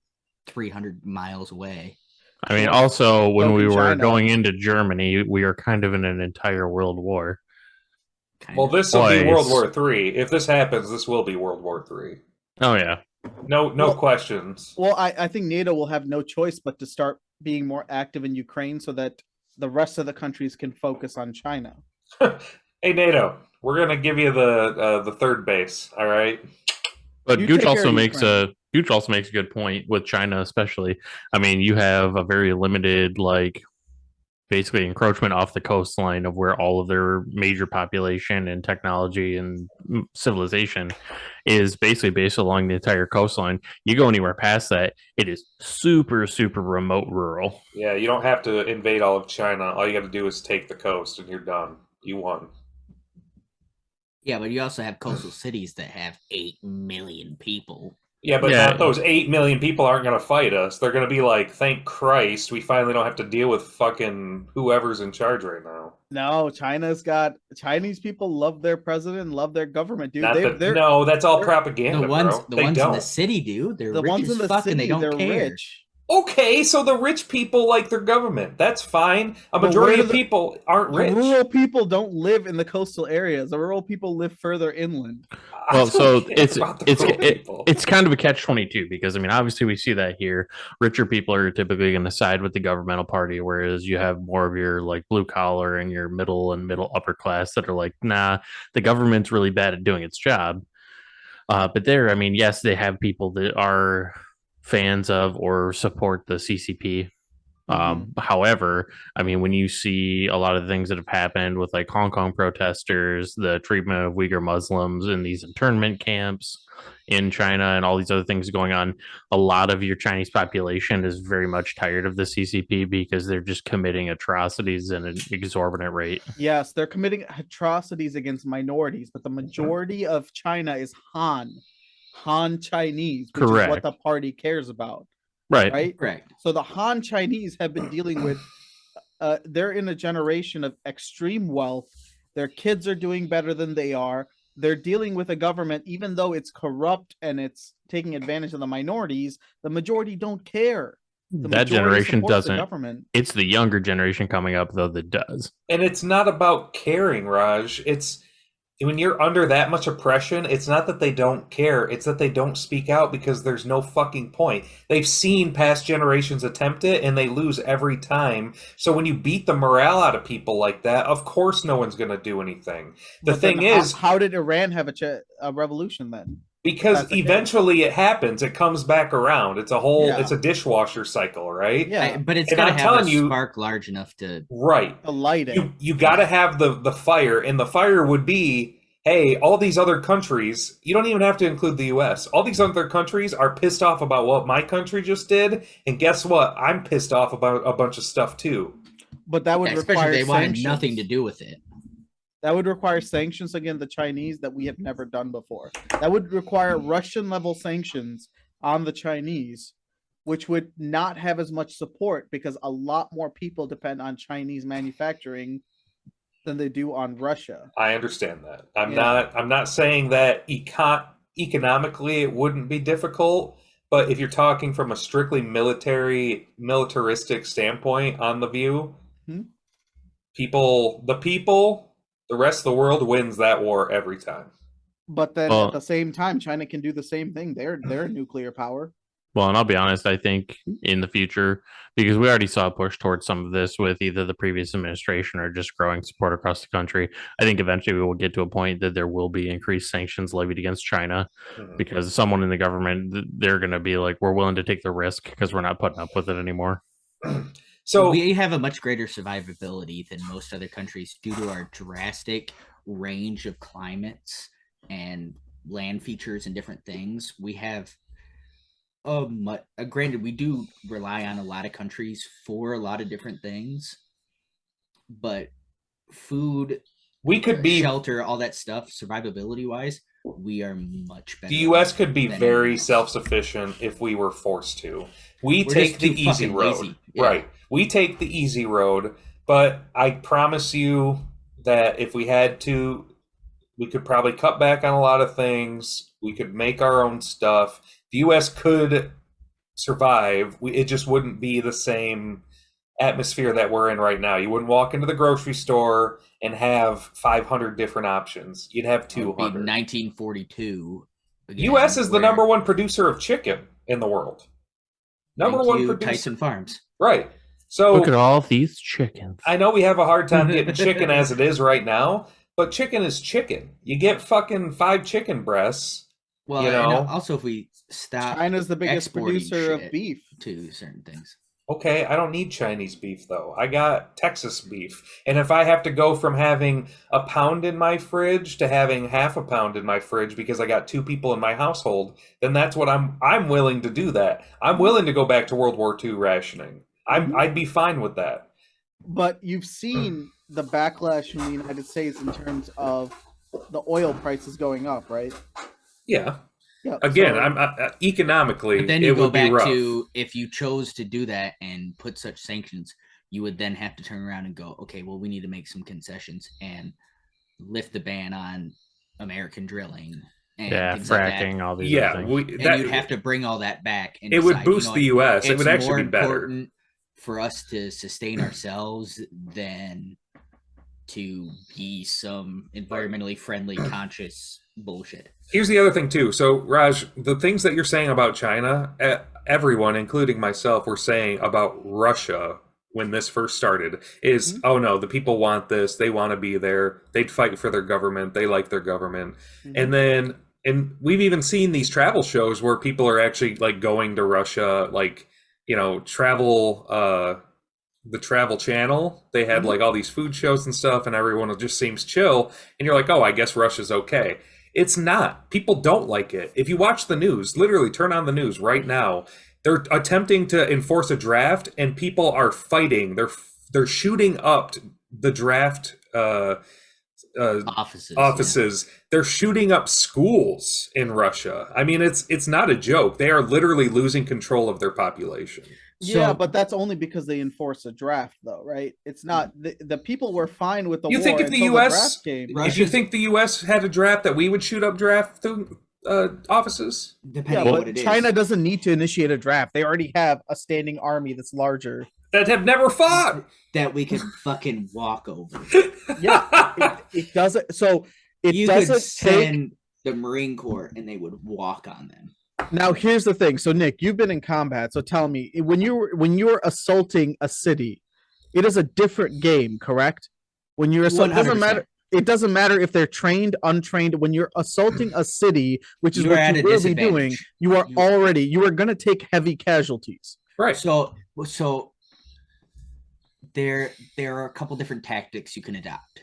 300 miles away. I mean, also when So we can were China. going into Germany, we are kind of in an entire world war. Kind Well, of. this will be Twice. World War III. If this happens, this will be World War III. Oh yeah, No Well- questions. Well, I think NATO will have no choice but to start being more active in Ukraine so that the rest of the countries can focus on China. Hey, NATO, we're gonna give you the third base. All right. but You Gooch take care also of makes Ukraine. Gooch also makes a good point with China, especially. I mean, you have a very limited, like, basically encroachment off the coastline of where all of their major population and technology and civilization is basically based along the entire coastline. You go anywhere past that, it is super, super remote rural. Yeah, you don't have to invade all of China. All you got to do is take the coast, and you're done. You won. Yeah, but you also have coastal cities that have 8 million people. Yeah, but Yeah. not those 8 million people aren't going to fight us. They're going to be like, thank Christ, we finally don't have to deal with fucking whoever's in charge right now. No, Chinese people love their president, love their government, dude. No, that's all they're- propaganda, The ones, bro. the they ones don't. in the city do. They're the rich ones as in the fuck city, and they don't they're care. rich. Okay, so the rich people like their government. That's fine. A But majority where of do the- people aren't The rich. rural people don't live in the coastal areas. The rural people live further inland. I Well, don't so care it's about the it's rural people. it's kind of a catch-22 because I mean, obviously we see that here. Richer people are typically going to side with the governmental party, whereas you have more of your like blue collar and your middle and middle upper class that are like, nah, the government's really bad at doing its job. But there, I mean, yes, they have people that are fans of or support the CCP. However, I mean, when you see a lot of the things that have happened with like Hong Kong protesters, the treatment of Uyghur Muslims in these internment camps in China, and all these other things going on, a lot of your Chinese population is very much tired of the CCP because they're just committing atrocities at an exorbitant rate. Yes, they're committing atrocities against minorities, but the majority of China is Han Chinese, which is what Correct. the party cares about, Right. right? Correct. So the Han Chinese have been dealing with, they're in a generation of extreme wealth. Their kids are doing better than they are. They're dealing with a government, even though it's corrupt and it's taking advantage of the minorities, the majority don't care. The That majority generation supports the doesn't. government. It's the younger generation coming up, though, that does. And it's not about caring, Raj. It's when you're under that much oppression, it's not that they don't care, it's that they don't speak out because there's no fucking point. They've seen past generations attempt it and they lose every time. So when you beat the morale out of people like that, of course no one's going to do anything. The But then thing is, how did Iran have a revolution then? because That's the case. eventually it happens, it comes back around. It's a whole, Yeah. it's a dishwasher cycle, right? Yeah, But it's And got to I'm have a telling you- spark large enough to. Right. to light it. You got to have the fire, and the fire would be, hey, all these other countries, you don't even have to include the US. All these other countries are pissed off about what my country just did, and guess what? I'm pissed off about a bunch of stuff too. But that would Especially require if they wanted sanctions. nothing to do with it. That would require sanctions against the Chinese that we have never done before. That would require Russian level sanctions on the Chinese, which would not have as much support because a lot more people depend on Chinese manufacturing than they do on Russia. I understand that. Yeah. I'm not saying that economically it wouldn't be difficult, but if you're talking from a strictly militaristic standpoint on the view, Hmm. the rest of the world wins that war every time. But then Well- at the same time, China can do the same thing. They're a nuclear power. Well, and I'll be honest, I think in the future, because we already saw a push towards some of this with either the previous administration or just growing support across the country, I think eventually we will get to a point that there will be increased sanctions levied against China because someone in the government, they're going to be like, we're willing to take the risk because we're not putting up with it anymore. So we have a much greater survivability than most other countries due to our drastic range of climates and land features and different things. We have granted, we do rely on a lot of countries for a lot of different things, but food, we could be shelter, all that stuff, survivability wise, we are much better. the US could be than very anyone else. self-sufficient if we were forced to. We're just take the too easy fucking road. lazy. Yeah. Right. We take the easy road, but I promise you that if we had to, we could probably cut back on a lot of things. We could make our own stuff. The US could survive. It just wouldn't be the same atmosphere that we're in right now. You wouldn't walk into the grocery store and have 500 different options. You'd have It would be 200. 1942. again, US is the where- number one producer of chicken in the world. Number Thank one you, producer. Tyson Farms. Right. So Look at all these chickens. I know we have a hard time getting chicken as it is right now, but chicken is chicken. You get fucking 5 chicken breasts. Well, You and know? also if we stop China's the biggest exporting producer of shit beef. to certain things. Okay, I don't need Chinese beef though. I got Texas beef. And if I have to go from having a pound in my fridge to having half a pound in my fridge because I got 2 people in my household, then that's what I'm willing to do that. I'm willing to go back to World War II rationing. I'd be fine with that. But you've seen the backlash from the United States in terms of the oil prices going up, right? Yeah. Yeah. Again, so- I'm economically But then it you go would be back rough. to if you chose to do that and put such sanctions, you would then have to turn around and go, okay, well, we need to make some concessions and lift the ban on American drilling and Yeah, things like that. fracking, all these Yeah, other things. And you'd have to bring all that back. And it would decide, you boost know the what, US. It it's would actually more be better. important for us to sustain ourselves than to be some environmentally friendly, conscious bullshit. Here's the other thing too. So Raj, the things that you're saying about China, everyone, including myself, were saying about Russia when this first started is, oh no, the people want this. They want to be there. They'd fight for their government. They like their government. And we've even seen these travel shows where people are actually like going to Russia, like, you know, travel the Travel Channel, they had like all these food shows and stuff, and everyone just seems chill. And you're like, oh, I guess Russia's okay. It's not. People don't like it. If you watch the news, literally turn on the news right now. They're attempting to enforce a draft, and people are fighting. They're shooting up the draft offices. Yeah. They're shooting up schools in Russia. I mean, it's not a joke. They are literally losing control of their population. Yeah, So- but that's only because they enforce a draft, though, right? It's not the people were fine with the You war think if the until U.S. draft came. Right. if you think the U.S. had a draft, that we would shoot up draft offices? Depending Yeah, on but what it is. China doesn't need to initiate a draft. They already have a standing army that's larger. That have never fought. that we could fucking walk over. Yeah, it doesn't. So it You could doesn't take. send the Marine Corps and they would walk on them. Now here's the thing. So Nick, you've been in combat. So tell me, when you're assaulting a city, it is a different game, correct? When you're assaulting, it doesn't 100%. matter. It doesn't matter if they're trained, untrained. When you're assaulting a city, which is You're what at you a will be doing, disadvantage. you are going to take heavy casualties. Right. So there are a couple different tactics you can adopt.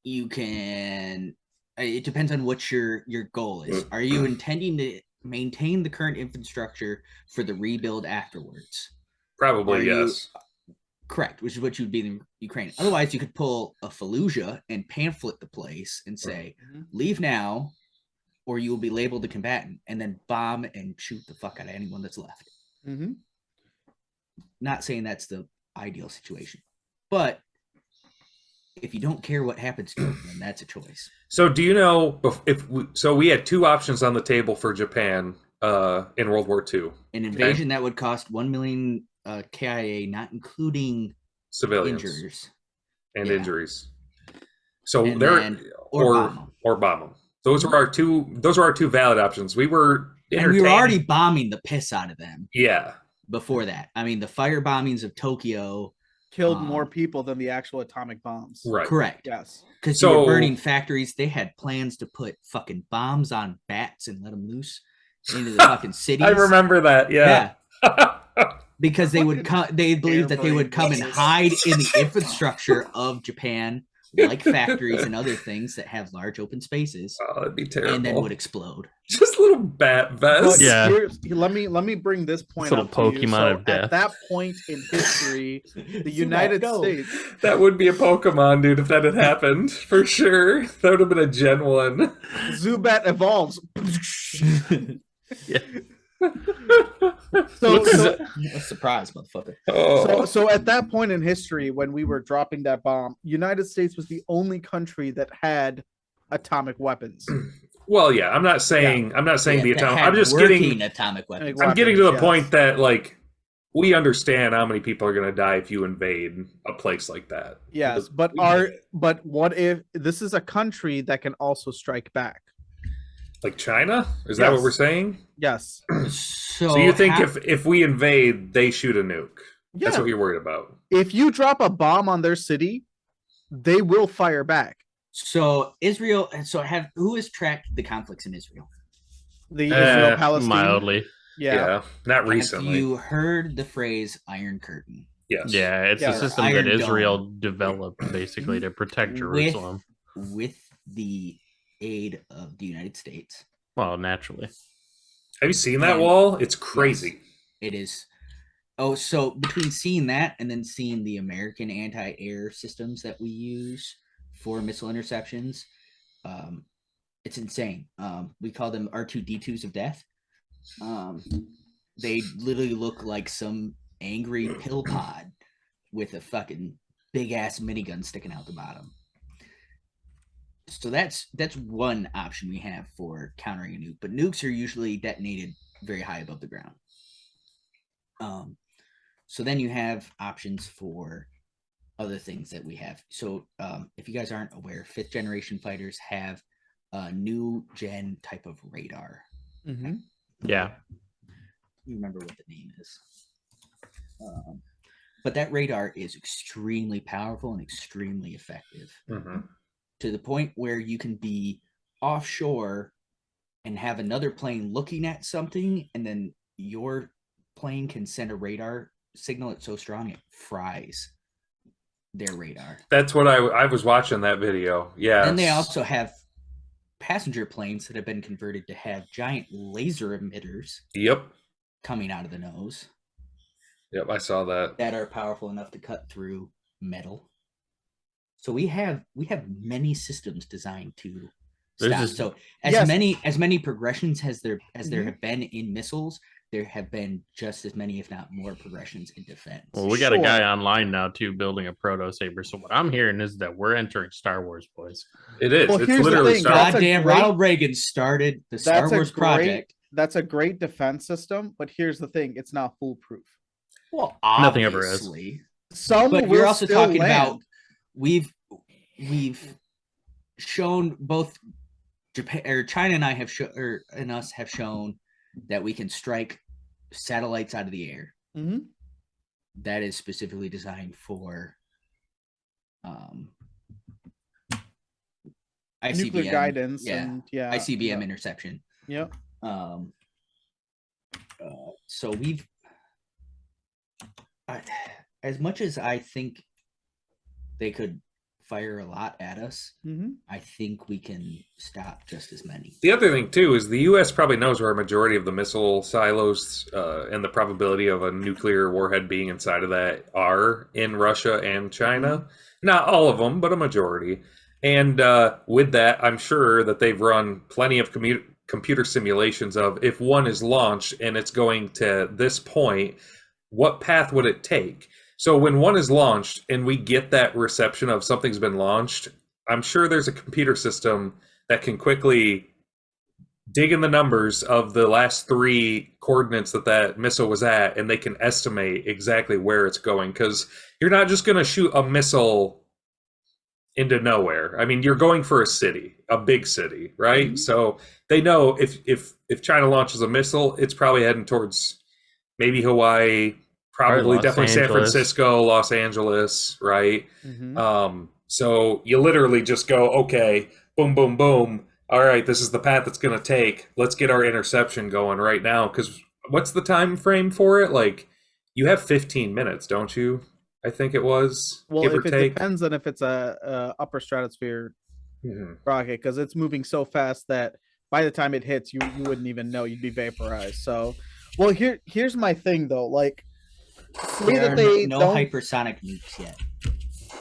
You can. It depends on what your goal is. Are you intending to maintain the current infrastructure for the rebuild afterwards? Probably Are you- yes. Correct, which is what you'd be in Ukraine. Otherwise, you could pull a Fallujah and pamphlet the place and say, leave now, or you will be labeled a combatant, and then bomb and shoot the fuck out of anyone that's left. Mm-hmm. Not saying that's the ideal situation, but if you don't care what happens to them, then that's a choice. So do you know so we had two options on the table for Japan in World War II. An invasion that would cost 1 million KIA, not including Civilians injuries. and Yeah. injuries. So And there then- or bomb 'em. or bomb them. Those were our two valid options. We were And we were entertained. already bombing the piss out of them Yeah. before that. I mean, the fire bombings of Tokyo. Killed more people than the actual atomic bombs. Right. Correct. Yes. Because So- you were burning factories. They had plans to put fucking bombs on bats and let them loose into the fucking cities. I remember that. Yeah. Because they would come. They believed that they would come and hide in the infrastructure of Japan, like factories and other things that have large open spaces, Oh, that'd be terrible. and then would explode. Just little bat vests. But Yeah. let me bring this point Little up to you. Pokemon So of death. At that point in history, the Zubat, United go. States. That would be a Pokemon, dude, if that had happened. For sure. That would have been a Gen 1. Zubat evolves. Yeah. So A surprise, motherfucker. Oh. so at that point in history, when we were dropping that bomb, United States was the only country that had atomic weapons. Well, yeah, I'm not saying the that atomic. had I'm just working getting atomic weapons. Like, I'm getting to the Yes. point that like we understand how many people are going to die if you invade a place like that. Yes, Because but what if this is a country that can also strike back? like China? Is that what Yes. we're saying? Yes. So, So you think how- if we invade, they shoot a nuke? Yeah. That's what you're worried about. If you drop a bomb on their city, they will fire back. so Israel? So who has tracked the conflicts in Israel? The Israel Palestine. Mildly. Yeah, not recently. Have you heard the phrase "Iron Curtain"? Yes. Yeah, it's Yeah, a system Iron that Israel Dome. developed basically to protect Jerusalem. with the aid of the United States. Well, naturally. Have you seen that And- wall? It's crazy. It is. Oh, so between seeing that and then seeing the American anti-air systems that we use for missile interceptions, it's insane. We call them R2D2s of death. They literally look like some angry pill pod with a fucking big ass minigun sticking out the bottom. So that's one option we have for countering a nuke. But nukes are usually detonated very high above the ground. So then you have options for other things that we have. So if you guys aren't aware, 5th generation fighters have a new gen type of radar. Mm-hmm. Yeah. You remember what the name is. But that radar is extremely powerful and extremely effective Hmm. to the point where you can be offshore and have another plane looking at something, and then your plane can send a radar signal it so strong it fries their radar. That's what I was watching that video. Yeah. Then they also have passenger planes that have been converted to have giant laser emitters Yep. coming out of the nose Yep. I saw that. that are powerful enough to cut through metal. So we have many systems designed to stop. So as many progressions as there have been in missiles, there have been just as many, if not more, progressions in defense. Well, we got a guy online now too building a proto saber. So what I'm hearing is that we're entering Star Wars, boys. It is. Well, it's here's the literally thing. Star Wars. Goddamn, Ronald Reagan started the Star Wars project. That's a great defense system, but here's the thing: it's not foolproof. Well, Nothing ever is. obviously. Some But will you're also still talking land. about we've shown both Japan or China and I have and us have shown that we can strike satellites out of the air. Mhm. That is specifically designed for ICBM nuclear guidance. yeah, And ICBM interception. Yep. So we've as much as I think they could fire a lot at us, Mhm. I think we can stop just as many. The other thing too is the U.S. probably knows where a majority of the missile silos and the probability of a nuclear warhead being inside of that are in Russia and China. Not all of them, but a majority. And with that, I'm sure that they've run plenty of computer simulations of if one is launched and it's going to this point, what path would it take? So when one is launched and we get that reception of something's been launched, I'm sure there's a computer system that can quickly dig in the numbers of the last 3 coordinates that missile was at, and they can estimate exactly where it's going. Because you're not just going to shoot a missile into nowhere. I mean, you're going for a city, a big city, right? Mm-hmm. So they know if China launches a missile, it's probably heading towards maybe Hawaii, probably Los definitely San Angeles. Francisco, Los Angeles, right? Mhm. So you literally just go, okay, boom, boom, boom. All right, this is the path it's going to take. Let's get our interception going right now. Because what's the time frame for it? Like, you have 15 minutes, don't you? I think it was, Well, give or if it take. depends on if it's a upper stratosphere Mhm. rocket, because it's moving so fast that by the time it hits, you wouldn't even know. You'd be vaporized. So, well, here's my thing though. Like, say There that are they no don't. hypersonic nukes yet.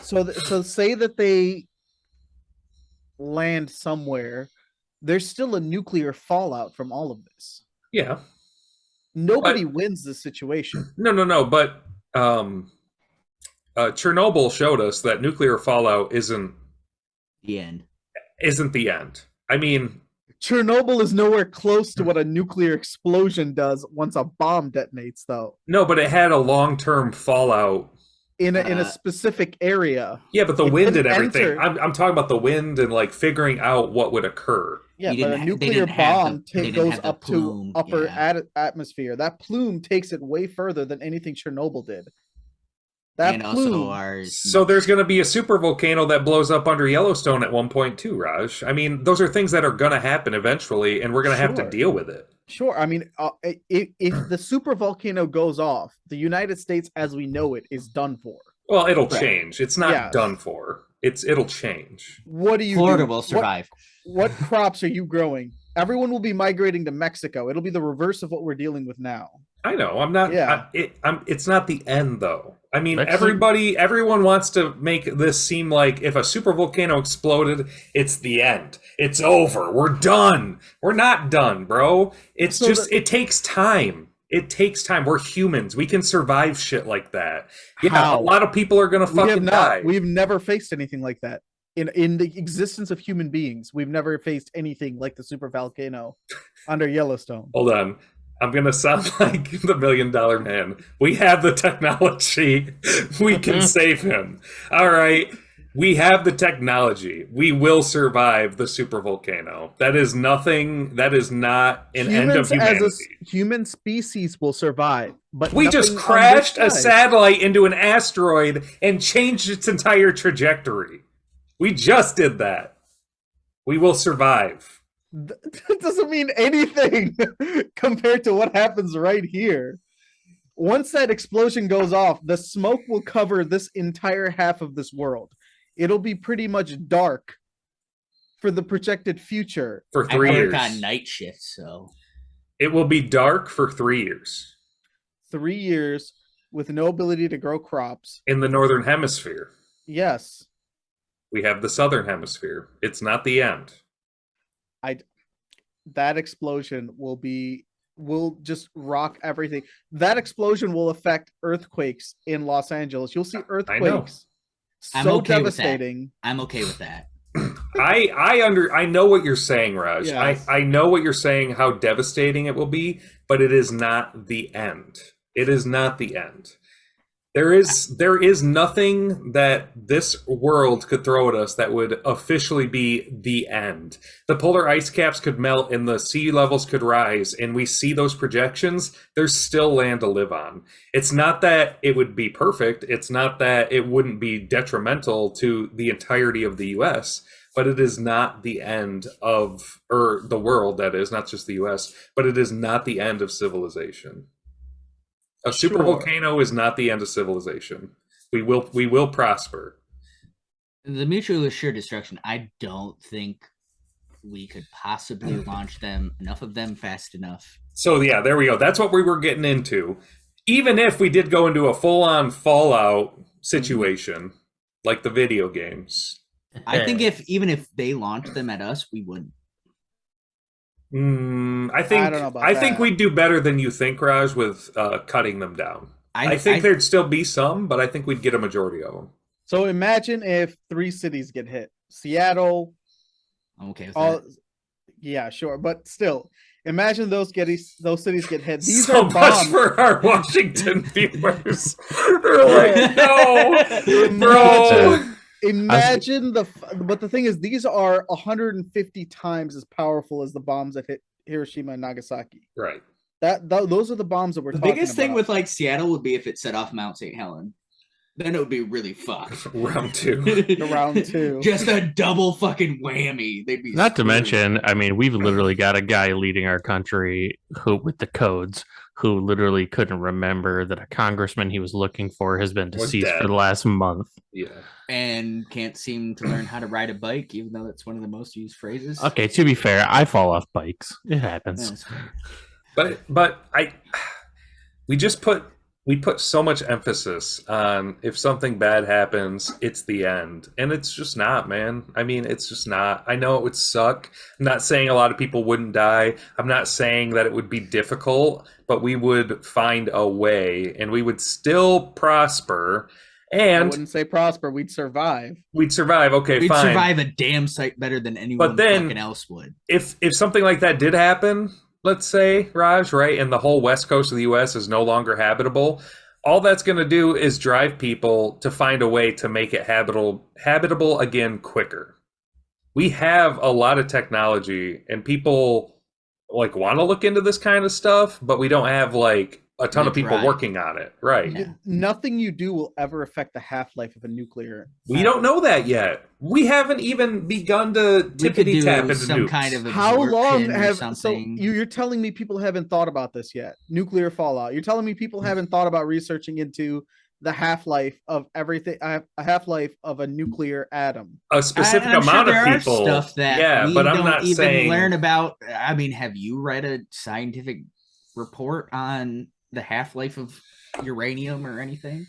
So say that they land somewhere. There's still a nuclear fallout from all of this. Yeah. Nobody wins this situation. No. But Chernobyl showed us that nuclear fallout isn't The end. the end. I mean, Chernobyl is nowhere close to what a nuclear explosion does once a bomb detonates, though. no, but it had a long-term fallout. In a specific area. Yeah, but the It wind and didn't everything. enter- I'm talking about the wind and like figuring out what would occur. Yeah, You but didn't a ha- they nuclear didn't have bomb the- they didn't goes have the up plume, to upper yeah. atmosphere. That plume takes it way further than anything Chernobyl did. That And plume. also ours. So there's going to be a super volcano that blows up under Yellowstone at one point too, Raj. I mean, those are things that are going to happen eventually, and we're going to have to Sure. deal with it. Sure. I mean, if the super volcano goes off, the United States as we know it is done for. Well, it'll Right. change. It's not Yes. done for. It'll change. What do you Florida do? will survive. What crops are you growing? Everyone will be migrating to Mexico. It'll be the reverse of what we're dealing with now. I know. I'm not. Yeah. It's not the end, though. I mean, Mexico- everyone wants to make this seem like if a super volcano exploded, it's the end. It's over. We're done. We're not done, bro. It's So just it takes time. It takes time. We're humans. We can survive shit like that. Yeah, How? a lot of people are gonna We have fucking not. die. We've never faced anything like that. In the existence of human beings, we've never faced anything like the super volcano under Yellowstone. Hold on. I'm gonna sound like the $1 Million Man. We have the technology. We can save him. All right. We have the technology. We will survive the super volcano. That is nothing. That is not an end of Humans humanity. as a human species will survive, but We just nothing on crashed this a side. satellite into an asteroid and changed its entire trajectory. We just did that. We will survive. That doesn't mean anything compared to what happens right here. once that explosion goes off, the smoke will cover this entire half of this world. It'll be pretty much dark for the projected future. For I 3 work years. on night shifts, so It will be dark for 3 years 3 years with no ability to grow crops. in the northern hemisphere. Yes. We have the southern hemisphere. It's not the end. That explosion will just rock everything. That explosion will affect earthquakes in Los Angeles. You'll see earthquakes. I'm So okay with that. devastating. I'm okay with that. I know what you're saying, Raj. Yes. I know what you're saying, how devastating it will be, but it is not the end. It is not the end. There is nothing that this world could throw at us that would officially be the end. The polar ice caps could melt and the sea levels could rise, and we see those projections. There's still land to live on. It's not that it would be perfect. It's not that it wouldn't be detrimental to the entirety of the U.S., but it is not the end of, or the world, that is, not just the U.S., but it is not the end of civilization. A super Sure. volcano is not the end of civilization. We will prosper. The mutually assured destruction, I don't think we could possibly launch enough of them fast enough. So yeah, there we go. That's what we were getting into. Even if we did go into a full-on Fallout situation, like the video games, I think even if they launched them at us, we wouldn't. I think I don't know about I think that. we'd do better than you think, Raj, with cutting them down. I think there'd still be some, but I think we'd get a majority of them. So imagine if 3 cities get hit. Seattle, I'm okay with all that. yeah, sure. But still, imagine those cities get hit. These So are much bombs. for our Washington viewers. They're like, no, bro. Imagine but the thing is, these are 150 times as powerful as the bombs that hit Hiroshima and Nagasaki. Right. Those are the bombs that we're The talking biggest thing about. with like Seattle would be if it set off Mount St. Helen. Then it would be really fucked. Round 2. Round 2. Just a double fucking whammy. They'd be Not to screwed. mention, I mean, we've literally got a guy leading our country who, with the codes, who literally couldn't remember that a congressman he was looking for has been Was deceased dead. for the last month. Yeah. And can't seem to learn how to ride a bike, even though that's one of the most used phrases. Okay, to be fair, I fall off bikes. It happens. That's fair. But we put so much emphasis on if something bad happens, it's the end. And it's just not, man. I mean, it's just not. I know it would suck. I'm not saying a lot of people wouldn't die. I'm not saying that it would be difficult, but we would find a way and we would still prosper. I And wouldn't say prosper. We'd survive. we'd survive. Okay, We'd fine. survive a damn sight better than anyone then- fucking else would. If something like that did happen, let's say, Raj, right, and the whole west coast of the U.S. is no longer habitable, all that's going to do is drive people to find a way to make it habitable again quicker. We have a lot of technology, and people like want to look into this kind of stuff, but we don't have like a ton The of people drive. working on it, right? Yeah. Nothing you do will ever affect the half-life of a nuclear. We don't know that yet. We haven't even begun to We could tippity tap do into some nukes. kind of How long absorption or have so something. you're telling me people haven't thought about this yet? Nuclear fallout. You're telling me people haven't thought about researching into the half-life of everything, a half-life of a nuclear atom. A specific I'm sure amount there of are people. stuff that yeah, we but I'm don't not even saying learn about. I mean, have you read a scientific report on the half-life of uranium or anything?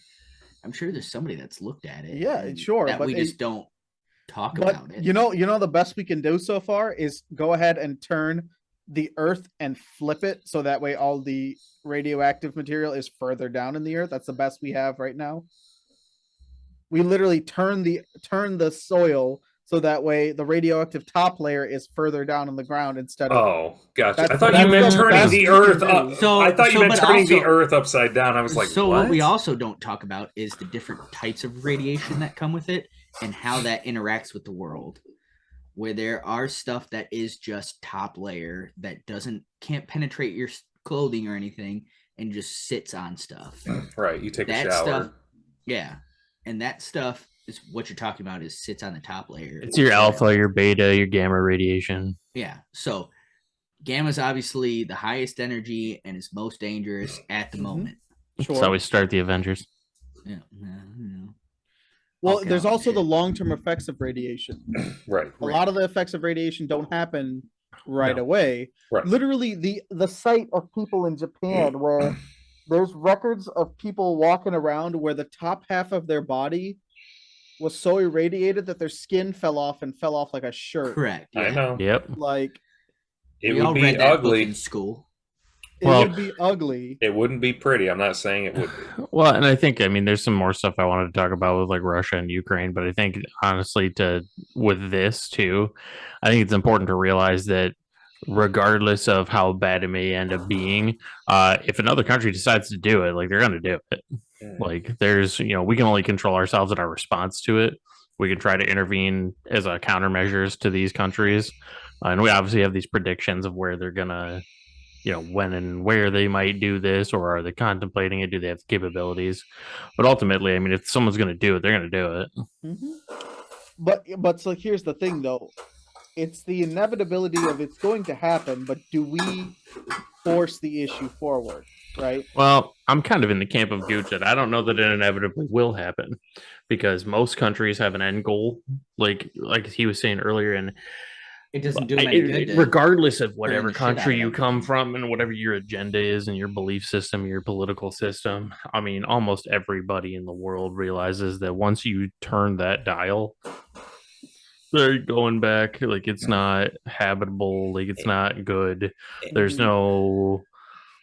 I'm sure there's somebody that's looked at it. Yeah, and sure, that but we it- just don't talk But about it. you know the best we can do so far is go ahead and turn the Earth and flip it so that way all the radioactive material is further down in the Earth. That's the best we have right now. We literally turn the soil so that way the radioactive top layer is further down in the ground instead of. Oh, gotcha. That's- I thought that's you meant the turning best the we can Earth do. up. So- I thought you so, meant but turning the also- Earth upside down. I was like, so what? what we also don't talk about is the different types of radiation that come with it and how that interacts with the world. Where there are stuff that is just top layer that can't penetrate your clothing or anything and just sits on stuff. Right, you take a That shower. stuff, yeah, and that stuff is what you're talking about. Is sits on the top layer. It's your alpha, your beta, your gamma radiation. Yeah. So gamma is obviously the highest energy and is most dangerous at the Mhm. moment. That's how we start the Avengers. Yeah. Well, Okay, there's oh, also the shit. long-term effects of radiation. Right. A lot of the effects of radiation don't happen right No. away. Right. Literally, the sight of people in Japan where there's records of people walking around where the top half of their body was so irradiated that their skin fell off like a shirt. Correct. I Yeah. know. Yep. Like It We would all be read that book ugly. in school. it Well- would be ugly. It wouldn't be pretty. I'm not saying it would be. Well, and I think, I mean, there's some more stuff I wanted to talk about with like Russia and Ukraine, but I think honestly, with this too, I think it's important to realize that regardless of how bad it may end up being, if another country decides to do it, like they're going to do it. Like there's, we can only control ourselves and our response to it. We can try to intervene as a countermeasures to these countries, and we obviously have these predictions of where they're gonna, when and where they might do this, or are they contemplating it? Do they have the capabilities? But ultimately, I mean, if someone's going to do it, they're going to do it. Mm-hmm. But so here's the thing, though. It's the inevitability of it's going to happen, but do we force the issue forward, right? Well, I'm kind of in the camp of Gooch that I don't know that it inevitably will happen because most countries have an end goal, like he was saying earlier, and It doesn't do them any good. to regardless of turn whatever the shit out country of you come everything. from and whatever your agenda is and your belief system, your political system. I mean, almost everybody in the world realizes that once you turn that dial, they're going back. Like it's not habitable. Like it's not good. There's no,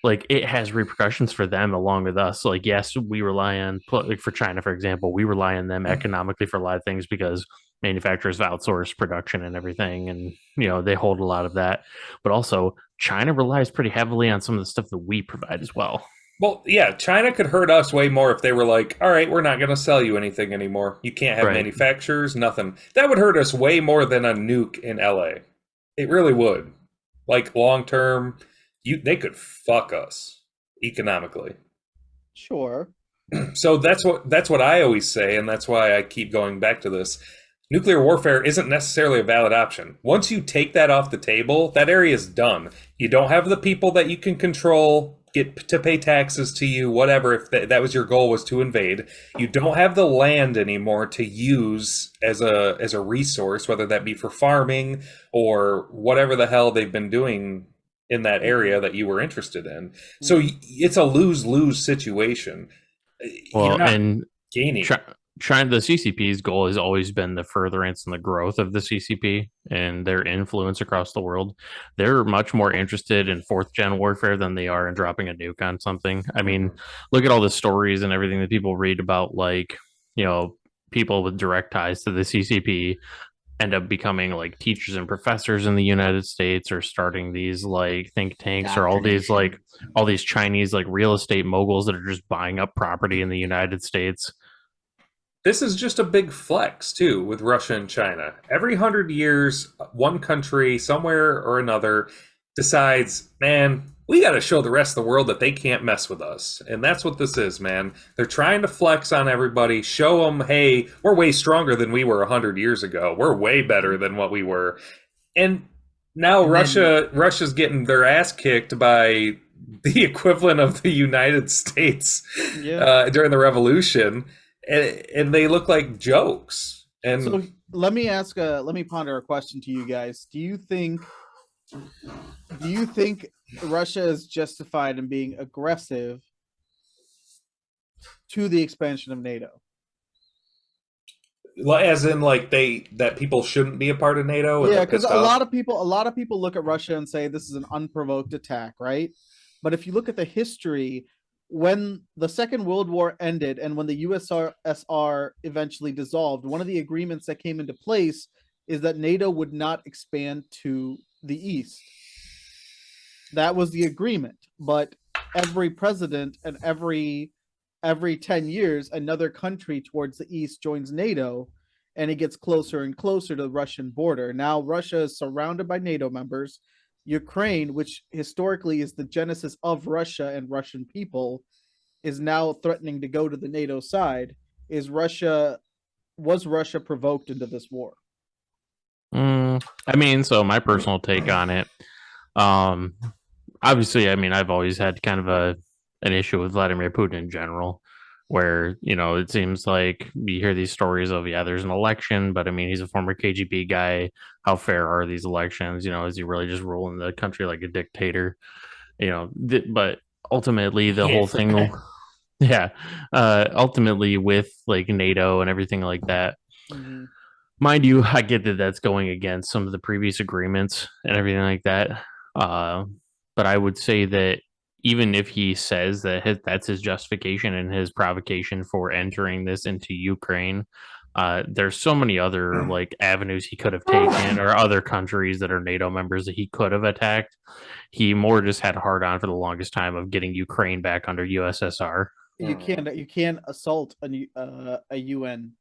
like, it has repercussions for them along with us. Like, yes, we rely on, like for China, for example, we rely on them economically for a lot of things because manufacturers outsource production and everything, and they hold a lot of that. But also, China relies pretty heavily on some of the stuff that we provide as well. Well, yeah, China could hurt us way more if they were like, all right, we're not going to sell you anything anymore. You can't have Right. manufacturers, nothing. That would hurt us way more than a nuke in LA. It really would. Like, long term, they could fuck us economically. Sure. So that's what I always say, and that's why I keep going back to this. Nuclear warfare isn't necessarily a valid option. Once you take that off the table, that area is done. You don't have the people that you can control, get to pay taxes to you, whatever, if that was your goal, was to invade. You don't have the land anymore to use as a resource, whether that be for farming or whatever the hell they've been doing in that area that you were interested in. So it's a lose-lose situation. Well, You're not and gaining. China, the CCP's goal has always been the furtherance and the growth of the CCP and their influence across the world. They're much more interested in fourth gen warfare than they are in dropping a nuke on something. I mean, look at all the stories and everything that people read about, like, people with direct ties to the CCP end up becoming like teachers and professors in the United States, or starting these like think tanks, or all these Chinese like real estate moguls that are just buying up property in the United States. This is just a big flex, too, with Russia and China. Every 100 years, one country, somewhere or another, decides, man, we got to show the rest of the world that they can't mess with us. And that's what this is, man. They're trying to flex on everybody, show them, hey, we're way stronger than we were 100 years ago. We're way better than what we were. And now Russia's getting their ass kicked by the equivalent of the United States during the revolution. And they look like jokes. And so let me ponder a question to you guys. Do you think Russia is justified in being aggressive to the expansion of NATO? as in, like, that people shouldn't be a part of NATO? And Yeah, they're because pissed a off? lot of people look at Russia and say this is an unprovoked attack, right? But if you look at the history, when the Second World War ended and when the USSR eventually dissolved, one of the agreements that came into place is that NATO would not expand to the east. That was the agreement. But every president and every 10 years, another country towards the east joins NATO, and it gets closer and closer to the Russian border. Now Russia is surrounded by NATO members. Ukraine, which historically is the genesis of Russia and Russian people, is now threatening to go to the NATO side. Was Russia provoked into this war? I mean, so my personal take on it, obviously, I mean, I've always had kind of a an issue with Vladimir Putin in general, where, you know, it seems like you hear these stories of, yeah, there's an election, but I mean, he's a former KGB guy. How fair are these elections? You know, is he really just ruling the country like a dictator? You know, but ultimately, the whole Yes. thing, yeah, ultimately with like NATO and everything like that. Mhm. Mind you, I get that that's going against some of the previous agreements and everything like that. But I would say that even if he says that that's his justification and his provocation for entering this into Ukraine, there's so many other like avenues he could have taken, or other countries that are NATO members that he could have attacked. He more just had a hard on for the longest time of getting Ukraine back under USSR. You can't assault a UN,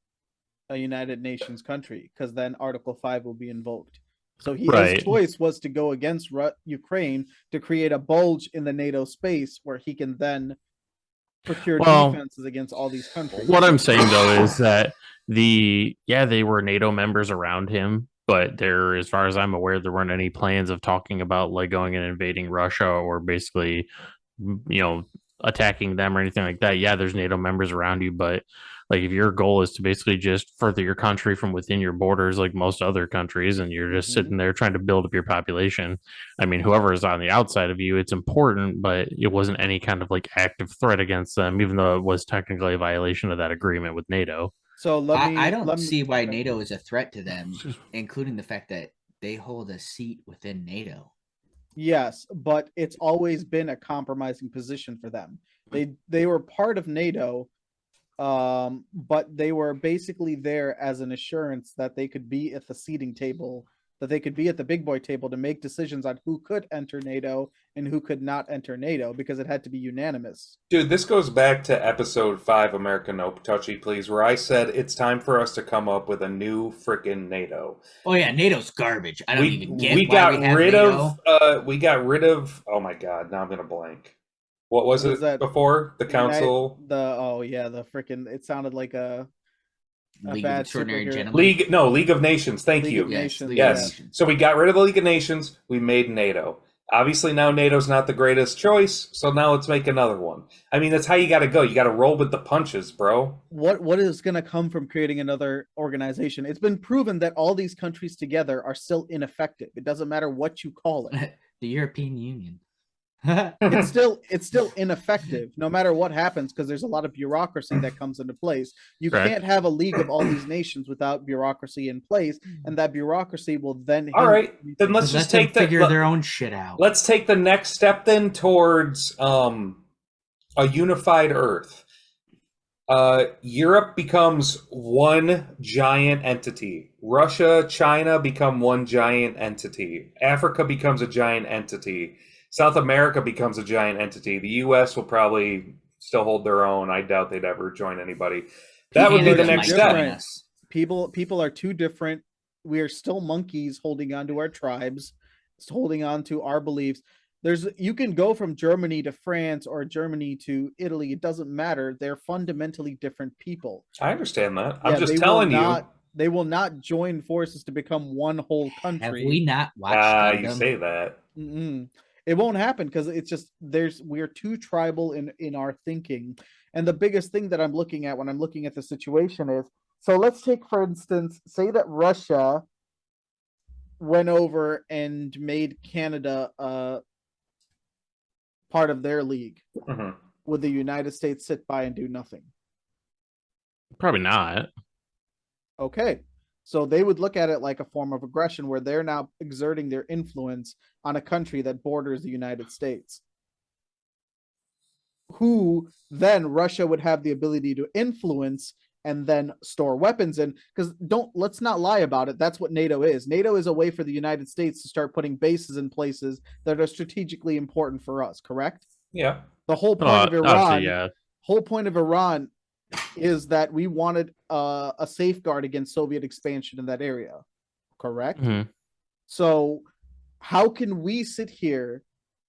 a United Nations country, because then Article 5 will be invoked. So his Right. choice was to go against Ukraine to create a bulge in the NATO space where he can then procure Well, defenses against all these countries. what I'm saying though is that they were NATO members around him, but there, as far as I'm aware, there weren't any plans of talking about like going and invading Russia or basically, you know, attacking them or anything like that. Yeah, there's NATO members around you, but like if your goal is to basically just further your country from within your borders, like most other countries, and you're just sitting there trying to build up your population, I mean, whoever is on the outside of you, it's important, but it wasn't any kind of like active threat against them, even though it was technically a violation of that agreement with NATO. So I don't see why okay. NATO is a threat to them, including the fact that they hold a seat within NATO. Yes, but it's always been a compromising position for them. They were part of NATO, but they were basically there as an assurance that they could be at the seating table, that they could be at the big boy table to make decisions on who could enter NATO and who could not enter NATO, because it had to be unanimous. Dude, this goes back to episode 5, America No Touchy Please, where I said it's time for us to come up with a new freaking NATO. Oh yeah, NATO's garbage. I don't even get we why got we have rid NATO. of we got rid of, oh my god, now I'm gonna blank. What was it that? before? The council? The freaking, it sounded like a League of bad Extraordinary superhero. Gentlemen. League of Nations, thank League you. of Yes, Nations. League of Yes. Nations. So we got rid of the League of Nations, we made NATO. Obviously now NATO's not the greatest choice, so now let's make another one. I mean, that's how you gotta go. You gotta roll with the punches, bro. What is going to come from creating another organization? It's been proven that all these countries together are still ineffective. It doesn't matter what you call it. The European Union. It's still ineffective no matter what happens, because there's a lot of bureaucracy that comes into place. You Correct. can't have a league of all these nations without bureaucracy in place, and that bureaucry will then All right, then let's Let just them take figure their own shit out. Let's take the next step then towards a unified Earth. Europe becomes one giant entity. Russia, China become one giant entity. Africa becomes a giant entity. South America becomes a giant entity. The U.S. will probably still hold their own. I doubt they'd ever join anybody. That would be the next step. People are too different. We are still monkeys holding on to our tribes, holding on to our beliefs. You can go from Germany to France or Germany to Italy. It doesn't matter. They're fundamentally different people. I understand that. I'm just telling you. They will not join forces to become one whole country. Have we not watched you say that. Mm-mm. It won't happen, because it's just we're too tribal in our thinking. And the biggest thing that I'm looking at when I'm looking at the situation is, so let's take, for instance, say that Russia went over and made Canada part of their league. Mm-hmm. Would the United States sit by and do nothing? Probably not. Okay. So they would look at it like a form of aggression, where they're now exerting their influence on a country that borders the United States, who then Russia would have the ability to influence and then store weapons in. Because let's not lie about it. That's what NATO is. NATO is a way for the United States to start putting bases in places that are strategically important for us. Correct? Yeah. The whole point of Iran, yeah. whole point of Iran is that we wanted a safeguard against Soviet expansion in that area. Correct? Mm-hmm. So how can we sit here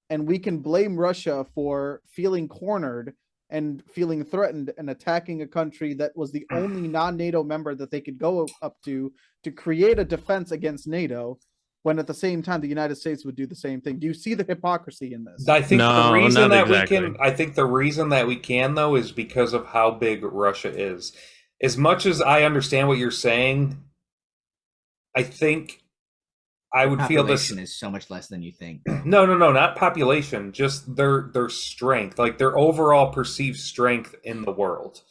and we can blame Russia for feeling cornered and feeling threatened and attacking a country that was the only non-NATO member that they could go up to create a defense against NATO, when at the same time the United States would do the same thing. Do you see the hypocrisy in this? I think the No, reason not that exactly. we can, I think the reason that we can though is because of how big Russia is. As much as I understand what you're saying, I think I would feel this. Population is so much less than you think. No, not population, just their strength, like their overall perceived strength in the world.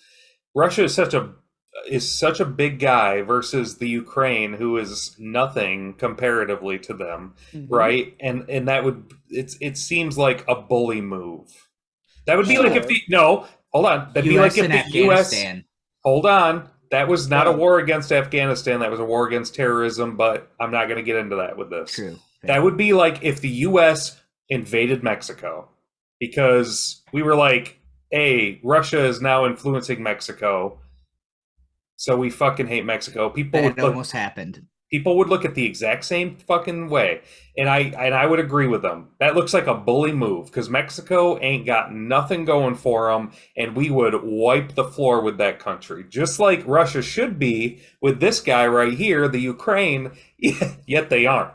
Russia is such a big guy versus the Ukraine, who is nothing comparatively to them, right? And that would it seems like a bully move. That would be like if hold on, that'd be like if the U.S. Hold on. That was not a war against Afghanistan. That was a war against terrorism, but I'm not going to get into that with this. True. That would be like if the U.S. invaded Mexico, because we were like, hey, Russia is now influencing Mexico, so we fucking hate Mexico. That almost happened. People would look at the exact same fucking way, and I would agree with them. That looks like a bully move, because Mexico ain't got nothing going for them, and we would wipe the floor with that country, just like Russia should be with this guy right here, the Ukraine. Yet they aren't.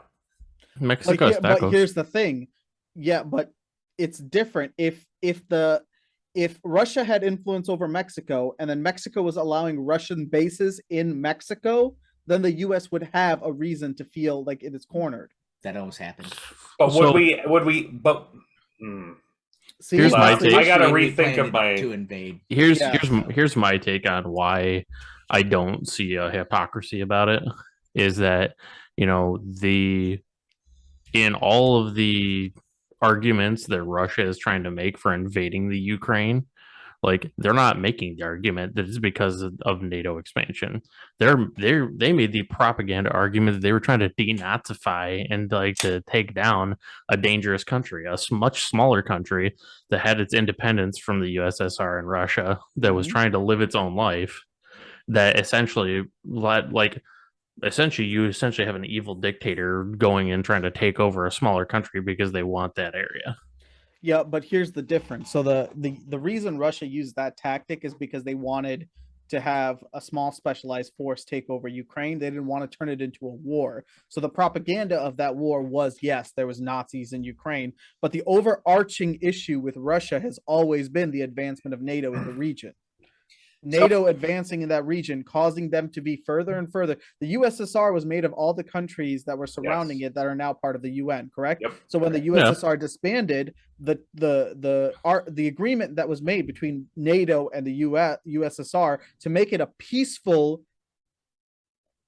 Mexico's but here's the thing, but it's different. If Russia had influence over Mexico, and then Mexico was allowing Russian bases in Mexico, then the U.S. would have a reason to feel like it is cornered. That always happened. But would we? But see, here's my take. I gotta rethink of my to invade. Here's my take on why I don't see a hypocrisy about it. Is that in all of the arguments that Russia is trying to make for invading the Ukraine, like they're not making the argument that it's because of NATO expansion. They made the propaganda argument that they were trying to denazify and like to take down a dangerous country, a much smaller country that had its independence from the USSR and Russia, that was trying to live its own life. That essentially you have an evil dictator going and trying to take over a smaller country because they want that area. Yeah, but here's the difference. So the reason Russia used that tactic is because they wanted to have a small specialized force take over Ukraine. They didn't want to turn it into a war. So the propaganda of that war was, yes, there was Nazis in Ukraine, but the overarching issue with Russia has always been the advancement of NATO in the region. NATO advancing in that region, causing them to be further and further. The USSR was made of all the countries that were surrounding it that are now part of the UN, correct? Yep. So when the USSR disbanded, the agreement that was made between NATO and the USSR to make it a peaceful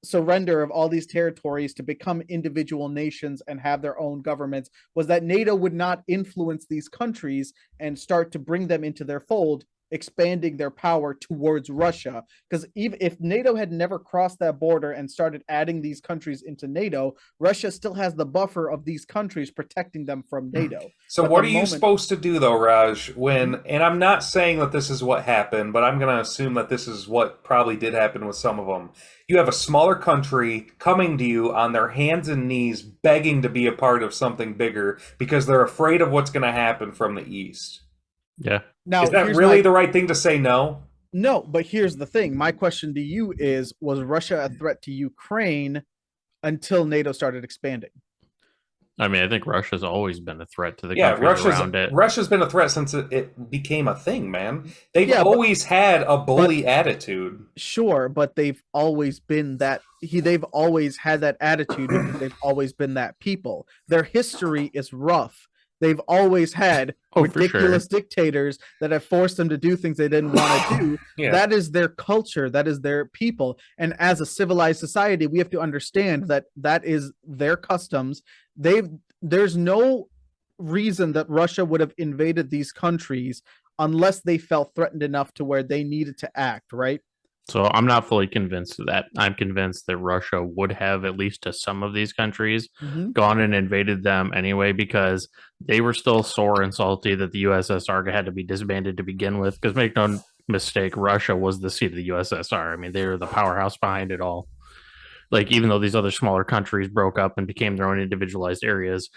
surrender of all these territories to become individual nations and have their own governments was that NATO would not influence these countries and start to bring them into their fold, expanding their power towards Russia. Because even if NATO had never crossed that border and started adding these countries into NATO, Russia still has the buffer of these countries protecting them from NATO. So what are you supposed to do though, Raj, and I'm not saying that this is what happened, but I'm going to assume that this is what probably did happen with some of them. You have a smaller country coming to you on their hands and knees, begging to be a part of something bigger because they're afraid of what's going to happen from the East. Yeah. Now, is that really the right thing to say no? No, but here's the thing. My question to you is, was Russia a threat to Ukraine until NATO started expanding? I mean, I think Russia's always been a threat to the countries around it. Russia's been a threat since it became a thing, man. They've always had a bully attitude. Sure, but they've always been that. They've always had that attitude because they've always been that people. Their history is rough. They've always had ridiculous dictators that have forced them to do things they didn't want to do. Yeah. That is their culture. That is their people. And as a civilized society, we have to understand that that is their customs. There's no reason that Russia would have invaded these countries unless they felt threatened enough to where they needed to act, right? So I'm not fully convinced of that. I'm convinced that Russia would have, at least to some of these countries, gone and invaded them anyway, because they were still sore and salty that the USSR had to be disbanded to begin with. Because make no mistake, Russia was the seat of the USSR. I mean, they were the powerhouse behind it all. Like, even though these other smaller countries broke up and became their own individualized areas,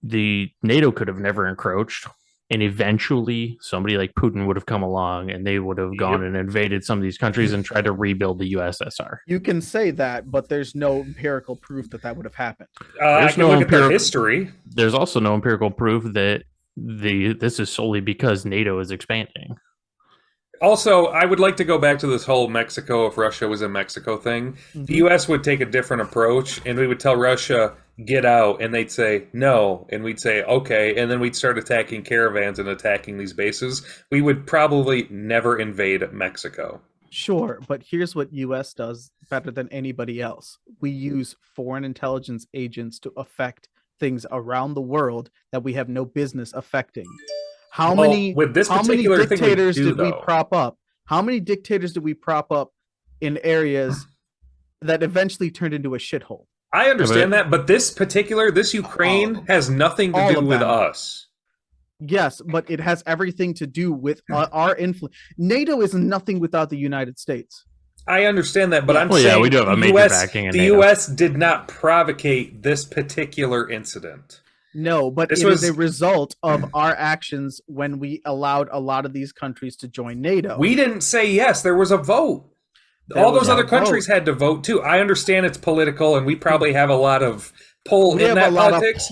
the NATO could have never encroached and eventually somebody like Putin would have come along and they would have gone and invaded some of these countries and tried to rebuild the USSR. You can say that, but there's no empirical proof that that would have happened. I can look at the history. There's also no empirical proof that this is solely because NATO is expanding. Also, I would like to go back to this whole Mexico, if Russia was in Mexico thing. Mm-hmm. The U.S. would take a different approach, and we would tell Russia, get out, and they'd say, no, and we'd say, okay, and then we'd start attacking caravans and attacking these bases. We would probably never invade Mexico. Sure, but here's what U.S. does better than anybody else. We use foreign intelligence agents to affect things around the world that we have no business affecting. How many dictators did we prop up? How many dictators did we prop up in areas that eventually turned into a shithole? I understand that, but this Ukraine has nothing to do with us. Yes, but it has everything to do with our influence. NATO is nothing without the United States. I understand that, but I'm saying we do have a major backing in NATO. U.S. did not provocate this particular incident. No, but it was a result of our actions when we allowed a lot of these countries to join NATO. We didn't say yes. There was a vote. All those other countries had to vote too. I understand it's political, and we probably have a lot of pull in that politics.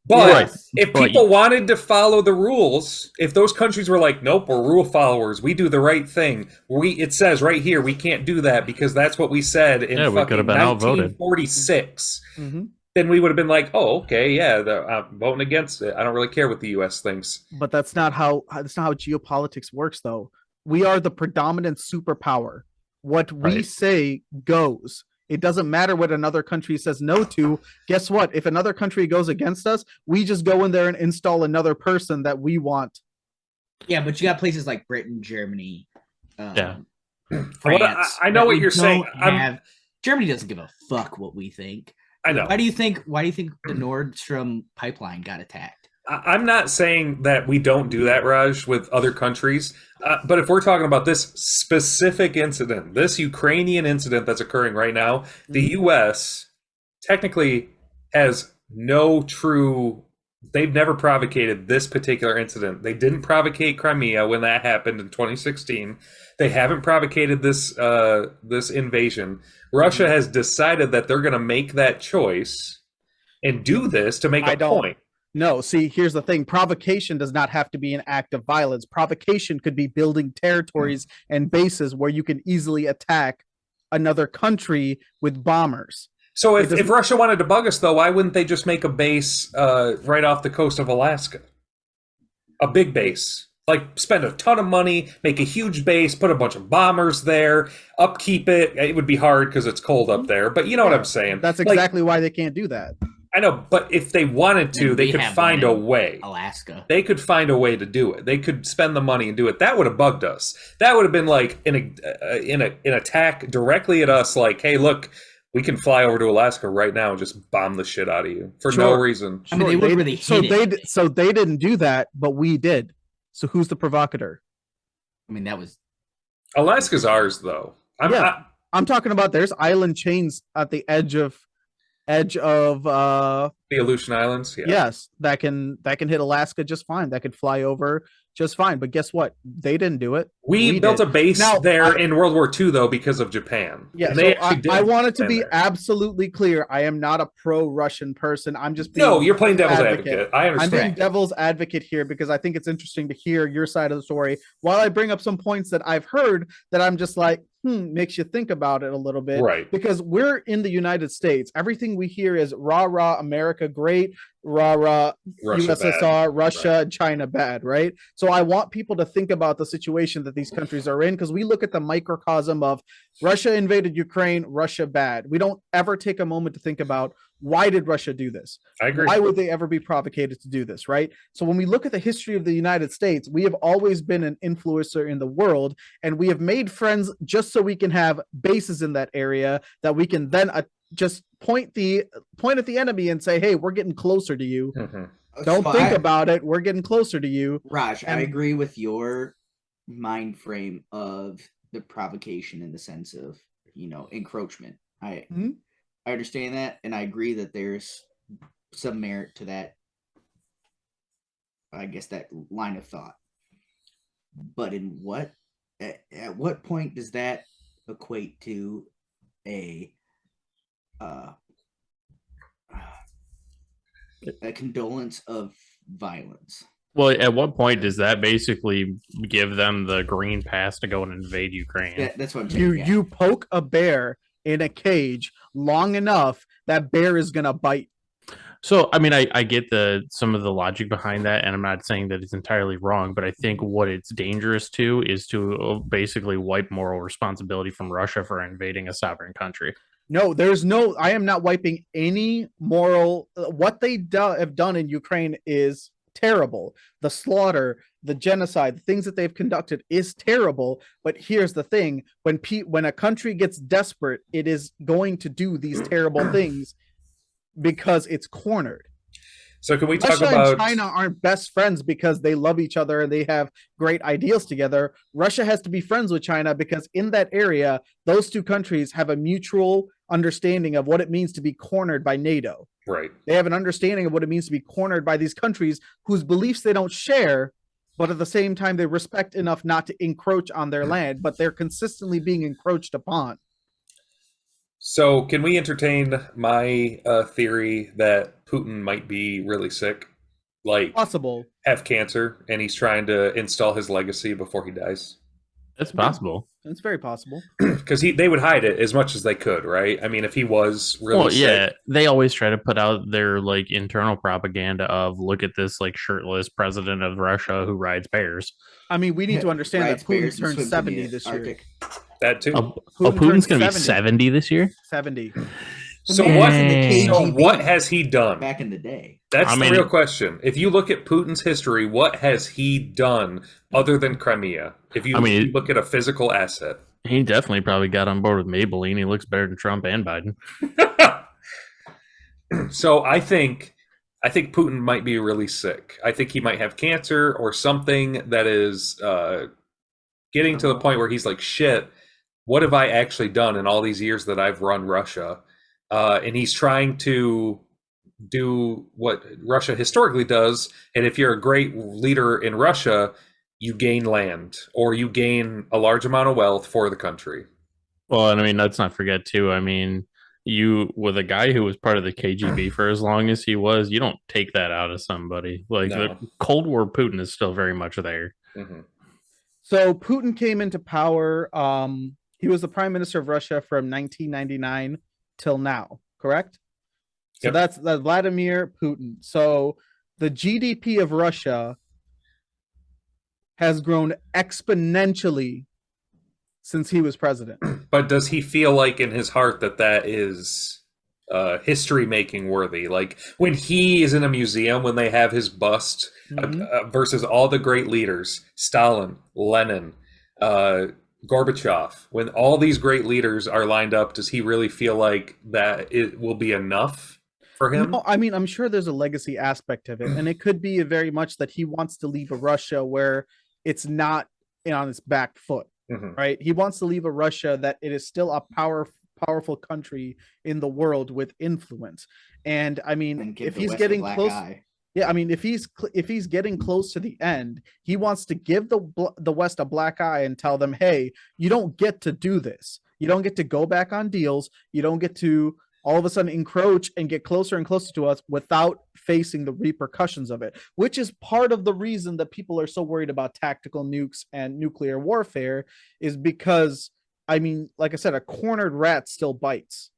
But if people wanted to follow the rules, if those countries were like, nope, we're rule followers, we do the right thing. It says right here we can't do that because that's what we said in fucking 1946. Mm-hmm. Then we would have been like, oh, okay, yeah, I'm voting against it. I don't really care what the U.S. thinks. But that's not how geopolitics works, though. We are the predominant superpower. What we say goes. It doesn't matter what another country says no to. Guess what? If another country goes against us, we just go in there and install another person that we want. Yeah, but you got places like Britain, Germany, France. I know what you're saying. Germany doesn't give a fuck what we think. I know. Why do you think the Nord Stream pipeline got attacked? I'm not saying that we don't do that, Raj, with other countries. But if we're talking about this specific incident, this Ukrainian incident that's occurring right now, the U.S. technically has they've never provocated this particular incident. They didn't provocate Crimea when that happened in 2016. They haven't provocated this invasion. Russia has decided that they're going to make that choice and do this to make a point. No, see, here's the thing. Provocation does not have to be an act of violence. Provocation could be building territories and bases where you can easily attack another country with bombers. So if Russia wanted to bug us, though, why wouldn't they just make a base right off the coast of Alaska? A big base. Like, spend a ton of money, make a huge base, put a bunch of bombers there, upkeep it. It would be hard because it's cold up there, but you know what I'm saying. That's exactly why they can't do that. I know, but if they wanted to, they could find a way. Alaska. They could find a way to do it. They could spend the money and do it. That would have bugged us. That would have been like an attack directly at us, like, hey, look, we can fly over to Alaska right now and just bomb the shit out of you for no reason. I mean, they would really so they didn't do that, but we did. So who's the provocateur? I mean, that was Alaska's ours, though. I'm talking about there's island chains at the edge of the Aleutian Islands. Yeah. Yes, that can hit Alaska just fine. That could fly over just fine. But guess what? They didn't do it. We built a base there in World War II, though, because of Japan. Yeah, so I want it to be absolutely clear. I am not a pro-Russian person. I'm just being you're playing devil's advocate. I understand. I'm being devil's advocate here because I think it's interesting to hear your side of the story while I bring up some points that I've heard that I'm just like, makes you think about it a little bit. Right. Because we're in the United States. Everything we hear is rah, rah, America great, rah, rah, USSR, bad. Russia, and China bad, right? So I want people to think about the situation that these countries are in because we look at the microcosm of Russia invaded Ukraine, Russia bad. We don't ever take a moment to think about why did Russia do this? I agree. Why would they ever be provocated to do this, right? So when we look at the history of the United States, we have always been an influencer in the world, and we have made friends just so we can have bases in that area that we can then just point at the enemy and say, hey, we're getting closer to you. Mm-hmm. Don't think about it. We're getting closer to you. Raj, I agree with your mind frame of the provocation in the sense of, encroachment. I understand that, and I agree that there's some merit to that I guess, that line of thought. But at what point does that equate to a condolence of violence? Well, at what point does that basically give them the green pass to go and invade Ukraine? Yeah, that's what I'm saying. You poke a bear in a cage long enough, that bear is gonna bite. So, I mean, I get some of the logic behind that, and I'm not saying that it's entirely wrong, but I think what it's dangerous to is to basically wipe moral responsibility from Russia for invading a sovereign country. No, I am not wiping any moral. What they have done in Ukraine is terrible. The slaughter, the genocide, the things that they've conducted is terrible. But here's the thing: when a country gets desperate, it is going to do these terrible things because it's cornered. So can we talk Russia about and China aren't best friends because they love each other and they have great ideals together. Russia has to be friends with China because in that area, those two countries have a mutual understanding of what it means to be cornered by NATO. right? They have an understanding of what it means to be cornered by these countries whose beliefs they don't share, but at the same time, they respect enough not to encroach on their land, but they're consistently being encroached upon. So can we entertain my theory that Putin might be really sick, like Possible. have cancer, and he's trying to install his legacy before he dies? That's possible. It's very possible. Because they would hide it as much as they could, right? I mean, if he was really Well, yeah, sick, they always try to put out their like internal propaganda of look at this like shirtless president of Russia who rides bears. I mean, we need to understand Rides that bears Putin and turned swims in 70 the this year. Arctic. that too. Putin Putin's turned going to be 70. 70 this year? 70. So man what? was in the Dang. So KGB what has he done? back in the day? That's I the mean- real question. If you look at Putin's history, what has he done other than Crimea? If you look at a physical asset. He definitely probably got on board with Maybelline. He looks better than Trump and Biden. So I think Putin might be really sick. I think he might have cancer or something that is getting to the point where he's like, shit, what have I actually done in all these years that I've run Russia? And he's trying to do what Russia historically does. And if you're a great leader in Russia, you gain land or you gain a large amount of wealth for the country. Well, and I mean, let's not forget, too. I mean, you, with a guy who was part of the KGB for as long as he was, you don't take that out of somebody. Like, No. the Cold War Putin is still very much there. Mm-hmm. So Putin came into power. He was the prime minister of Russia from 1999 till now, correct? So Yep. that's Vladimir Putin. So the GDP of Russia has grown exponentially since he was president. But does he feel like in his heart that is history making worthy? Like when he is in a museum, when they have his bust versus all the great leaders, Stalin, Lenin, Gorbachev, when all these great leaders are lined up, does he really feel like that it will be enough for him? No, I mean, I'm sure there's a legacy aspect of it, and it could be very much that he wants to leave a Russia where it's not on its back foot, right? He wants to leave a Russia that it is still a powerful country in the world with influence. And I mean, if he's getting close, yeah, I mean, if he's getting close to the end, he wants to give the West a black eye and tell them, hey, you don't get to do this. You don't get to go back on deals. You don't get to all of a sudden encroach and get closer and closer to us without facing the repercussions of it, which is part of the reason that people are so worried about tactical nukes and nuclear warfare, is because, I mean, like I said, a cornered rat still bites.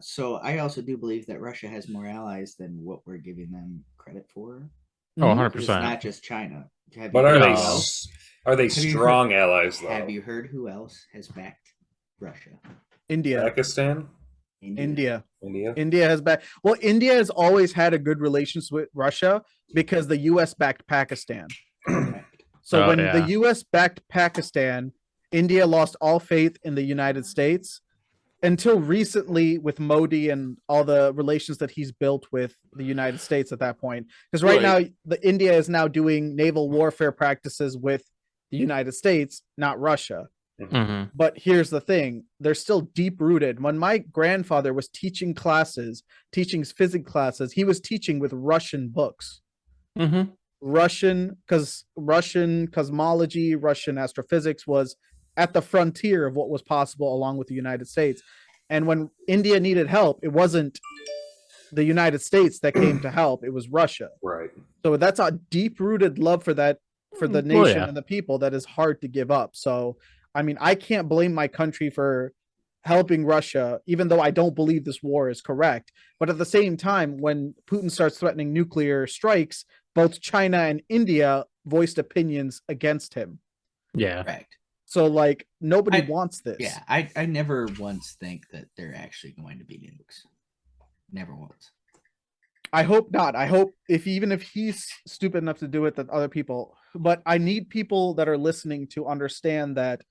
So I also do believe that Russia has more allies than what we're giving them credit for. Oh, 100%. It's not just China. But are they strong allies, though? Have you heard who else has backed Russia? India. Pakistan? India. India? India has backed. Well, India has always had a good relations with Russia because the U.S. backed Pakistan. So when the U.S. backed Pakistan, India lost all faith in the United States until recently with Modi and all the relations that he's built with the United States at that point. Because right now, India is now doing naval warfare practices with the United States, not Russia. But here's the thing, they're still deep rooted. When my grandfather was teaching physics classes, he was teaching with Russian books. Mm-hmm. Russian cosmology, Russian astrophysics was at the frontier of what was possible along with the United States. And when India needed help, it wasn't the United States that came to help, it was Russia. Right. So that's a deep-rooted love for that, for the Well, nation yeah. and the people, that is hard to give up. So, I mean, I can't blame my country for helping Russia, even though I don't believe this war is correct. But at the same time, when Putin starts threatening nuclear strikes, both China and India voiced opinions against him. Yeah. Correct. So, like, nobody I- wants this. Yeah, I never once think that they're actually going to be nukes. Never once. I hope not. I hope even if he's stupid enough to do it, that other people. But I need people that are listening to understand that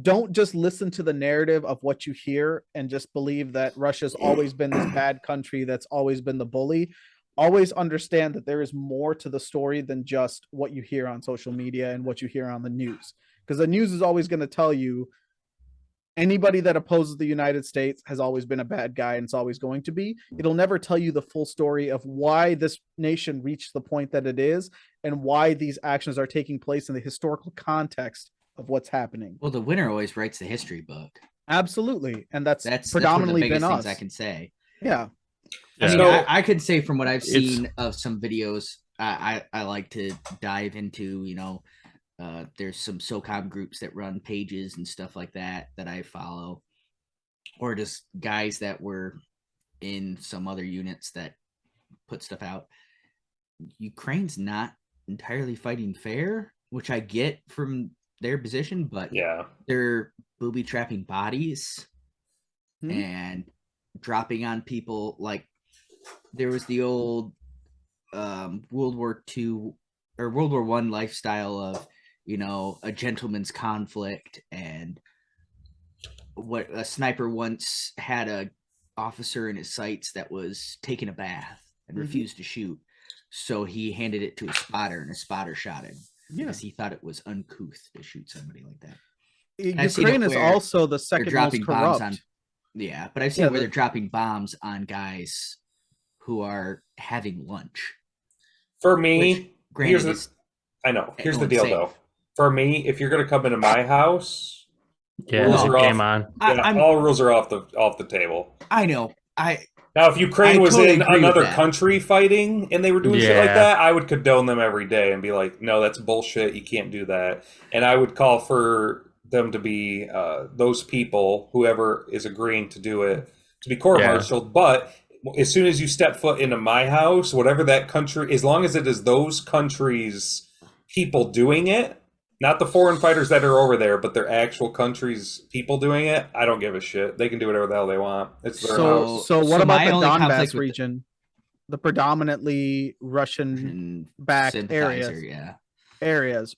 don't just listen to the narrative of what you hear and just believe that Russia's always been this bad country that's always been the bully. Always understand that there is more to the story than just what you hear on social media and what you hear on the news. Because the news is always going to tell you anybody that opposes the United States has always been a bad guy, and it's always going to be. It'll never tell you the full story of why this nation reached the point that it is and why these actions are taking place in the historical context of what's happening. Well, the winner always writes the history book. Absolutely. And that's That's predominantly one of the been biggest us. things I can say. Yeah. I mean, So- I could say from what I've seen of some videos, I like to dive into, there's some SOCOM groups that run pages and stuff like that I follow, or just guys that were in some other units that put stuff out. Ukraine's not entirely fighting fair, which I get from their position, but Yeah. they're booby trapping bodies Hmm. and dropping on people. Like there was the old World War II or World War I lifestyle of, a gentleman's conflict, and what a sniper once had a officer in his sights that was taking a bath and refused to shoot. So he handed it to a spotter, and a spotter shot him because he thought it was uncouth to shoot somebody like that. I've seen Ukraine it is where also the They're second most dropping bombs corrupt. on. Yeah, but I've seen Yeah, where they're dropping bombs on guys who are having lunch. For Which, me, granted, is I know. Here's the everyone's deal, safe. though. For me, if you're going to come into my house, Yeah. rules are Game off. on. Yeah, all rules are off the table. I know. Now, if Ukraine I was totally in agree with another that. country fighting and they were doing shit like Yeah. that, I would condone them every day and be like, no, that's bullshit. You can't do that. And I would call for them to be those people, whoever is agreeing to do it, to be court-martialed. But as soon as you step foot into my house, whatever that country, as long as it is those countries' people doing it, not the foreign fighters that are over there, but their actual country's people doing it, I don't give a shit. They can do whatever the hell they want. It's their house. So what So about my the only conflict Donbass with region? The predominantly Russian and backed sympathizer, areas. yeah. Areas.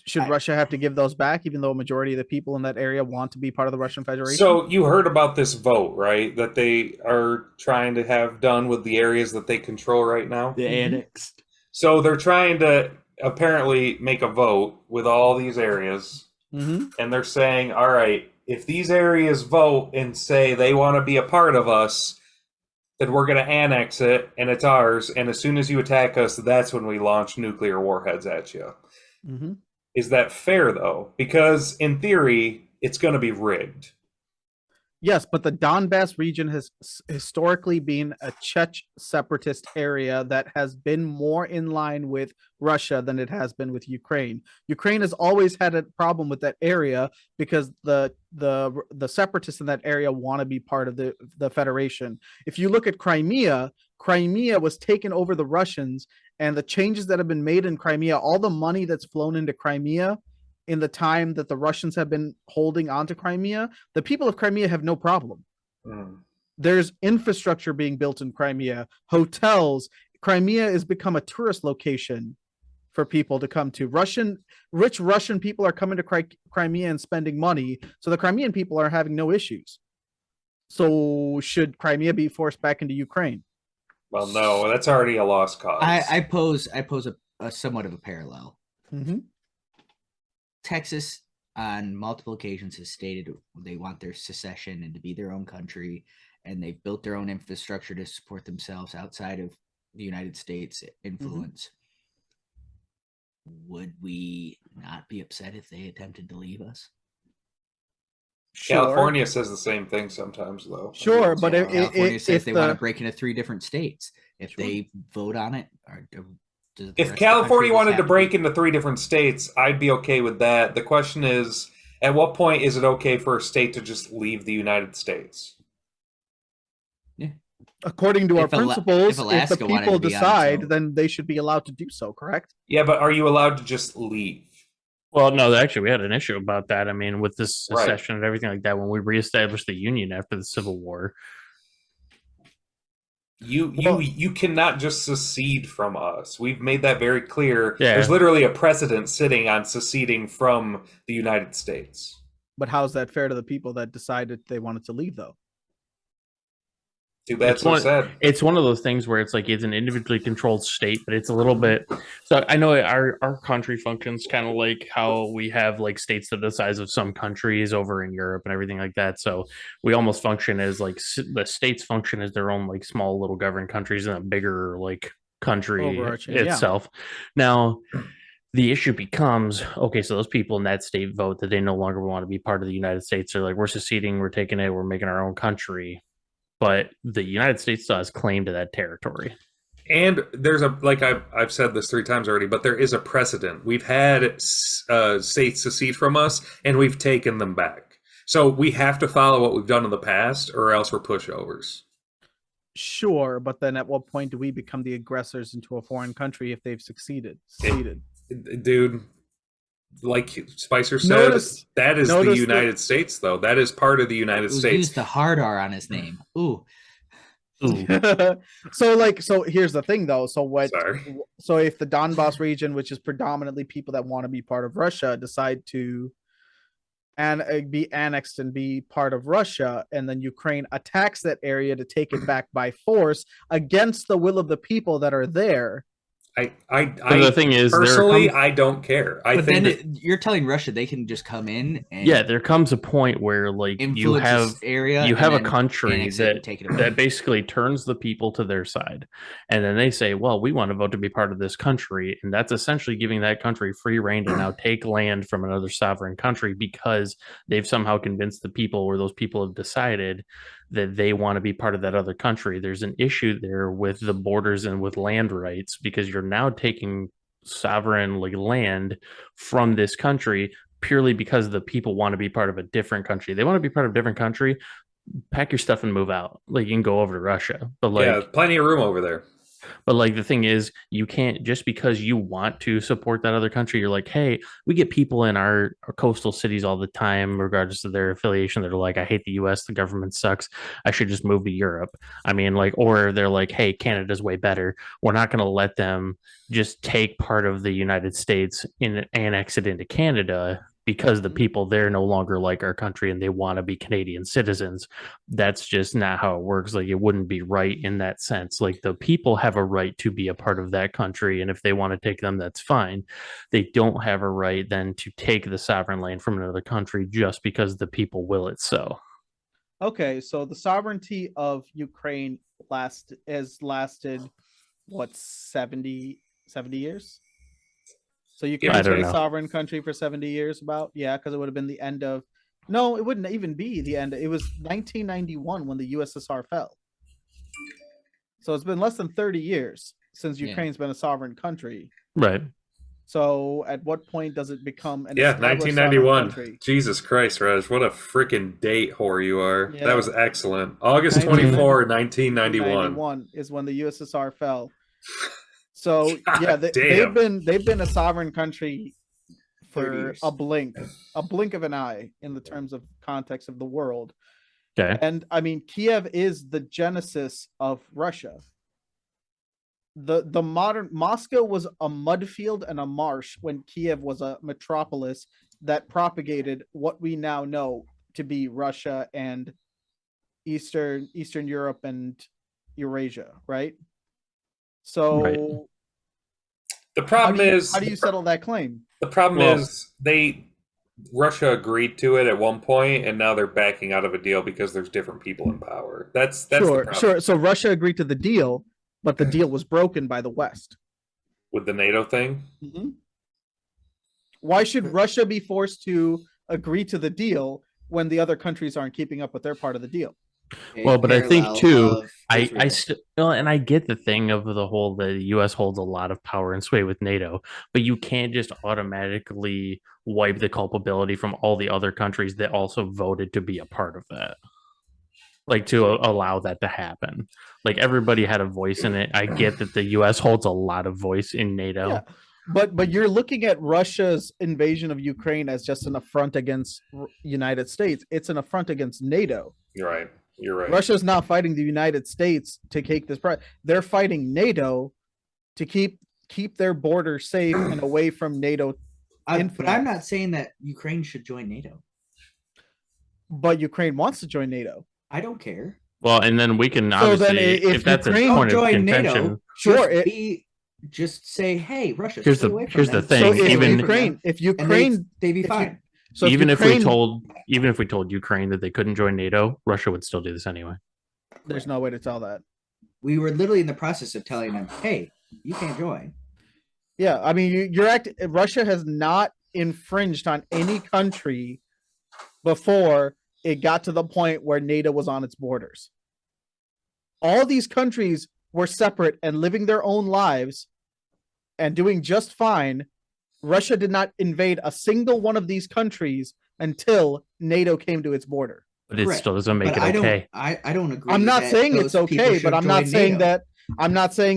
Should Russia have to give those back, even though a majority of the people in that area want to be part of the Russian Federation? So you heard about this vote, right? That they are trying to have done with the areas that they control right now. The annexed. So they're trying to apparently make a vote with all these areas, Mm-hmm. and they're saying, all right, if these areas vote and say they want to be a part of us, then we're going to annex it, and it's ours, and as soon as you attack us, that's when we launch nuclear warheads at you. Mm-hmm. Is that fair, though? Because in theory, it's going to be rigged. Yes, but the Donbass region has historically been a Czech separatist area that has been more in line with Russia than it has been with Ukraine. Ukraine has always had a problem with that area because the separatists in that area want to be part of the Federation. If you look at Crimea, Crimea was taken over the Russians, and the changes that have been made in Crimea, all the money that's flown into Crimea in the time that the Russians have been holding onto Crimea, the people of Crimea have no problem. There's infrastructure being built in Crimea, hotels. Crimea has become a tourist location for people to come to. Rich Russian people are coming to Crimea and spending money, so the Crimean people are having no issues. So should Crimea be forced back into Ukraine? Well, no, that's already a lost cause. I pose a somewhat of a parallel. Mm-hmm. Texas, on multiple occasions, has stated they want their secession and to be their own country, and they've built their own infrastructure to support themselves outside of the United States influence, would we not be upset if they attempted to leave us? Sure. California says the same thing sometimes, though. Sure, but California says if they want to break into 3 different states. If Sure. they vote on it, or does the rest If of the California country just wanted have to break be- into 3 different states, I'd be okay with that. The question is, at what point is it okay for a state to just leave the United States? according to our If Ala- principles, if if Alaska the wanted people to be on its decide, own. then they should be allowed to do so, correct? Yeah, but are you allowed to just leave? Well, no, actually, we had an issue about that. I mean, with this Right. secession and everything like that, when we reestablished the Union after the Civil War. You cannot just secede from us. We've made that very clear. Yeah. There's literally a precedent sitting on seceding from the United States. But how's that fair to the people that decided they wanted to leave, though? Too bad, so sad. It's one of those things where it's like it's an individually controlled state, but it's a little bit. So I know our country functions kind of like how we have like states that are the size of some countries over in Europe and everything like that. So we almost function as like the states function as their own like small little governed countries in a bigger like country Overarching, yeah. itself. Now, the issue becomes, okay, so those people in that state vote that they no longer want to be part of the United States. They're like, we're seceding, we're taking it, we're making our own country. But the United States still has claim to that territory. And there's I've said this 3 times already, but there is a precedent. We've had states secede from us, and we've taken them back. So we have to follow what we've done in the past, or else we're pushovers. Sure, but then at what point do we become the aggressors into a foreign country if they've succeeded? Dude, like Spicer said, that is the United States, though. That is part of the United States. Used the hard R on his name. Ooh. So here's the thing, though. So if the Donbass region, which is predominantly people that want to be part of Russia, decide to be annexed and be part of Russia, and then Ukraine attacks that area to take it back by force against the will of the people that are there. The thing is, personally, I don't care. You're telling Russia they can just come in and there comes a point where like you have a country that basically turns the people to their side, and then they say, well, we want to vote to be part of this country, and that's essentially giving that country free reign to now take land from another sovereign country because they've somehow convinced the people, or those people have decided that they want to be part of that other country. There's an issue there with the borders and with land rights, because you're now taking sovereign like land from this country purely because the people want to be part of a different country. They want to be part of a different country. Pack your stuff and move out. Like, you can go over to Russia, but like, plenty of room over there. But like, the thing is, you can't, just because you want to support that other country, you're like, hey, we get people in our coastal cities all the time, regardless of their affiliation, that are like, I hate the US, the government sucks, I should just move to Europe. I mean, like, or they're like, hey, Canada's way better, we're not going to let them just take part of the United States and annex it into Canada because the people there no longer like our country and they want to be Canadian citizens. That's just not how it works. Like, it wouldn't be right in that sense. Like, the people have a right to be a part of that country, and if they want to take them, that's fine. They don't have a right then to take the sovereign land from another country just because the people will it so. Okay, so the sovereignty of Ukraine has lasted what, 70 years? So Ukraine's been a sovereign country for 70 years, about? Yeah, because it would have been the end of... No, it wouldn't even be the end. It was 1991 when the USSR fell. So it's been less than 30 years since Ukraine's been a sovereign country. Right. So at what point does it become an 1991. Jesus Christ, Raj, what a freaking date whore you are. Yeah. That was excellent. August 24, 1991 is when the USSR fell. So yeah, they've been a sovereign country for a blink of an eye in the terms of context of the world. Okay. And I mean, Kiev is the genesis of Russia. The modern Moscow was a mud field and a marsh when Kiev was a metropolis that propagated what we now know to be Russia and Eastern Europe and Eurasia, right? So the problem is, how do you settle that claim? The problem is Russia agreed to it at one point, and now they're backing out of a deal because there's different people in power. That's the problem. Sure. So Russia agreed to the deal, but the deal was broken by the West. With the NATO thing. Why should Russia be forced to agree to the deal when the other countries aren't keeping up with their part of the deal? Well, but I think Parallel too, of I Israel. still, and I get the thing of the whole the U.S. holds a lot of power and sway with NATO, but you can't just automatically wipe the culpability from all the other countries that also voted to be a part of that, like to allow that to happen. Like everybody had a voice in it. I get that the U.S. holds a lot of voice in NATO. Yeah. But you're looking at Russia's invasion of Ukraine as just an affront against United States. It's an affront against NATO. You're right. You're right. Russia's not fighting the United States to take this prize. They're fighting NATO to keep their border safe and away from NATO. But I'm not saying that Ukraine should join NATO. But Ukraine wants to join NATO. I don't care. Well, and then we can So obviously, then if if that's a Ukraine point of join contention, NATO, Sure, just say, hey, Russia. Here's stay the- away from here's the them. thing, So Stay if away even- from them, Ukraine, if and Ukraine, they'd be if you- fine. so even if Ukraine, we told Ukraine that they couldn't join NATO, Russia would still do this anyway. there's no way to tell that. We were literally in the process of telling them, hey, you can't join. Yeah, I mean, Russia has not infringed on any country before it got to the point where NATO was on its borders. All these countries were separate and living their own lives and doing just fine. Russia did not invade a single one of these countries until NATO came to its border. But it Correct. still doesn't make But it okay. I don't agree. I'm not that saying it's those people okay, but should I'm not join saying NATO.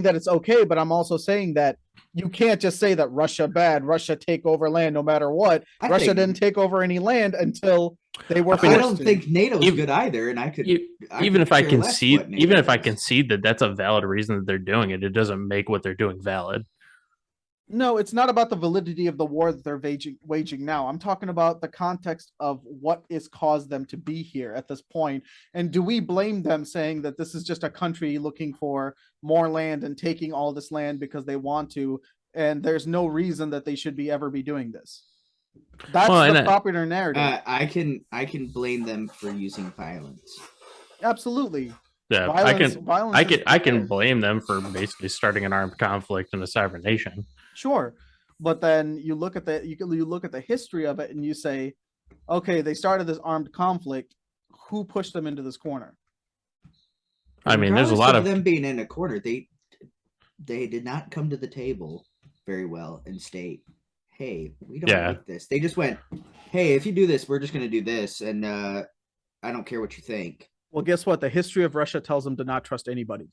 that it's okay, but I'm also saying that you can't just say that Russia bad, Russia take over land no matter what. I Russia think- didn't take over any land until they were I mean, I forced don't to. think NATO's Even- good either, and I could Even if I care less concede, what NATO even if I is. concede that that's a valid reason that they're doing it, it doesn't make what they're doing valid. No, it's not about the validity of the war that they're waging now. I'm talking about the context of what has caused them to be here at this point. And do we blame them saying that this is just a country looking for more land and taking all this land because they want to, and there's no reason that they should ever be doing this? That's Well, the and popular narrative. I can blame them for using violence. Absolutely. Yeah, Violence I can blame them for basically starting an armed conflict in a sovereign nation. Sure, but then you look at the history of it and you say, okay, they started this armed conflict. Who pushed them into this corner? I mean, there's a Regardless lot of them being in a corner. They did not come to the table very well and state, "Hey, we don't Yeah. like this." They just went, "Hey, if you do this, we're just going to do this, and I don't care what you think." Well, guess what? The history of Russia tells them to not trust anybody.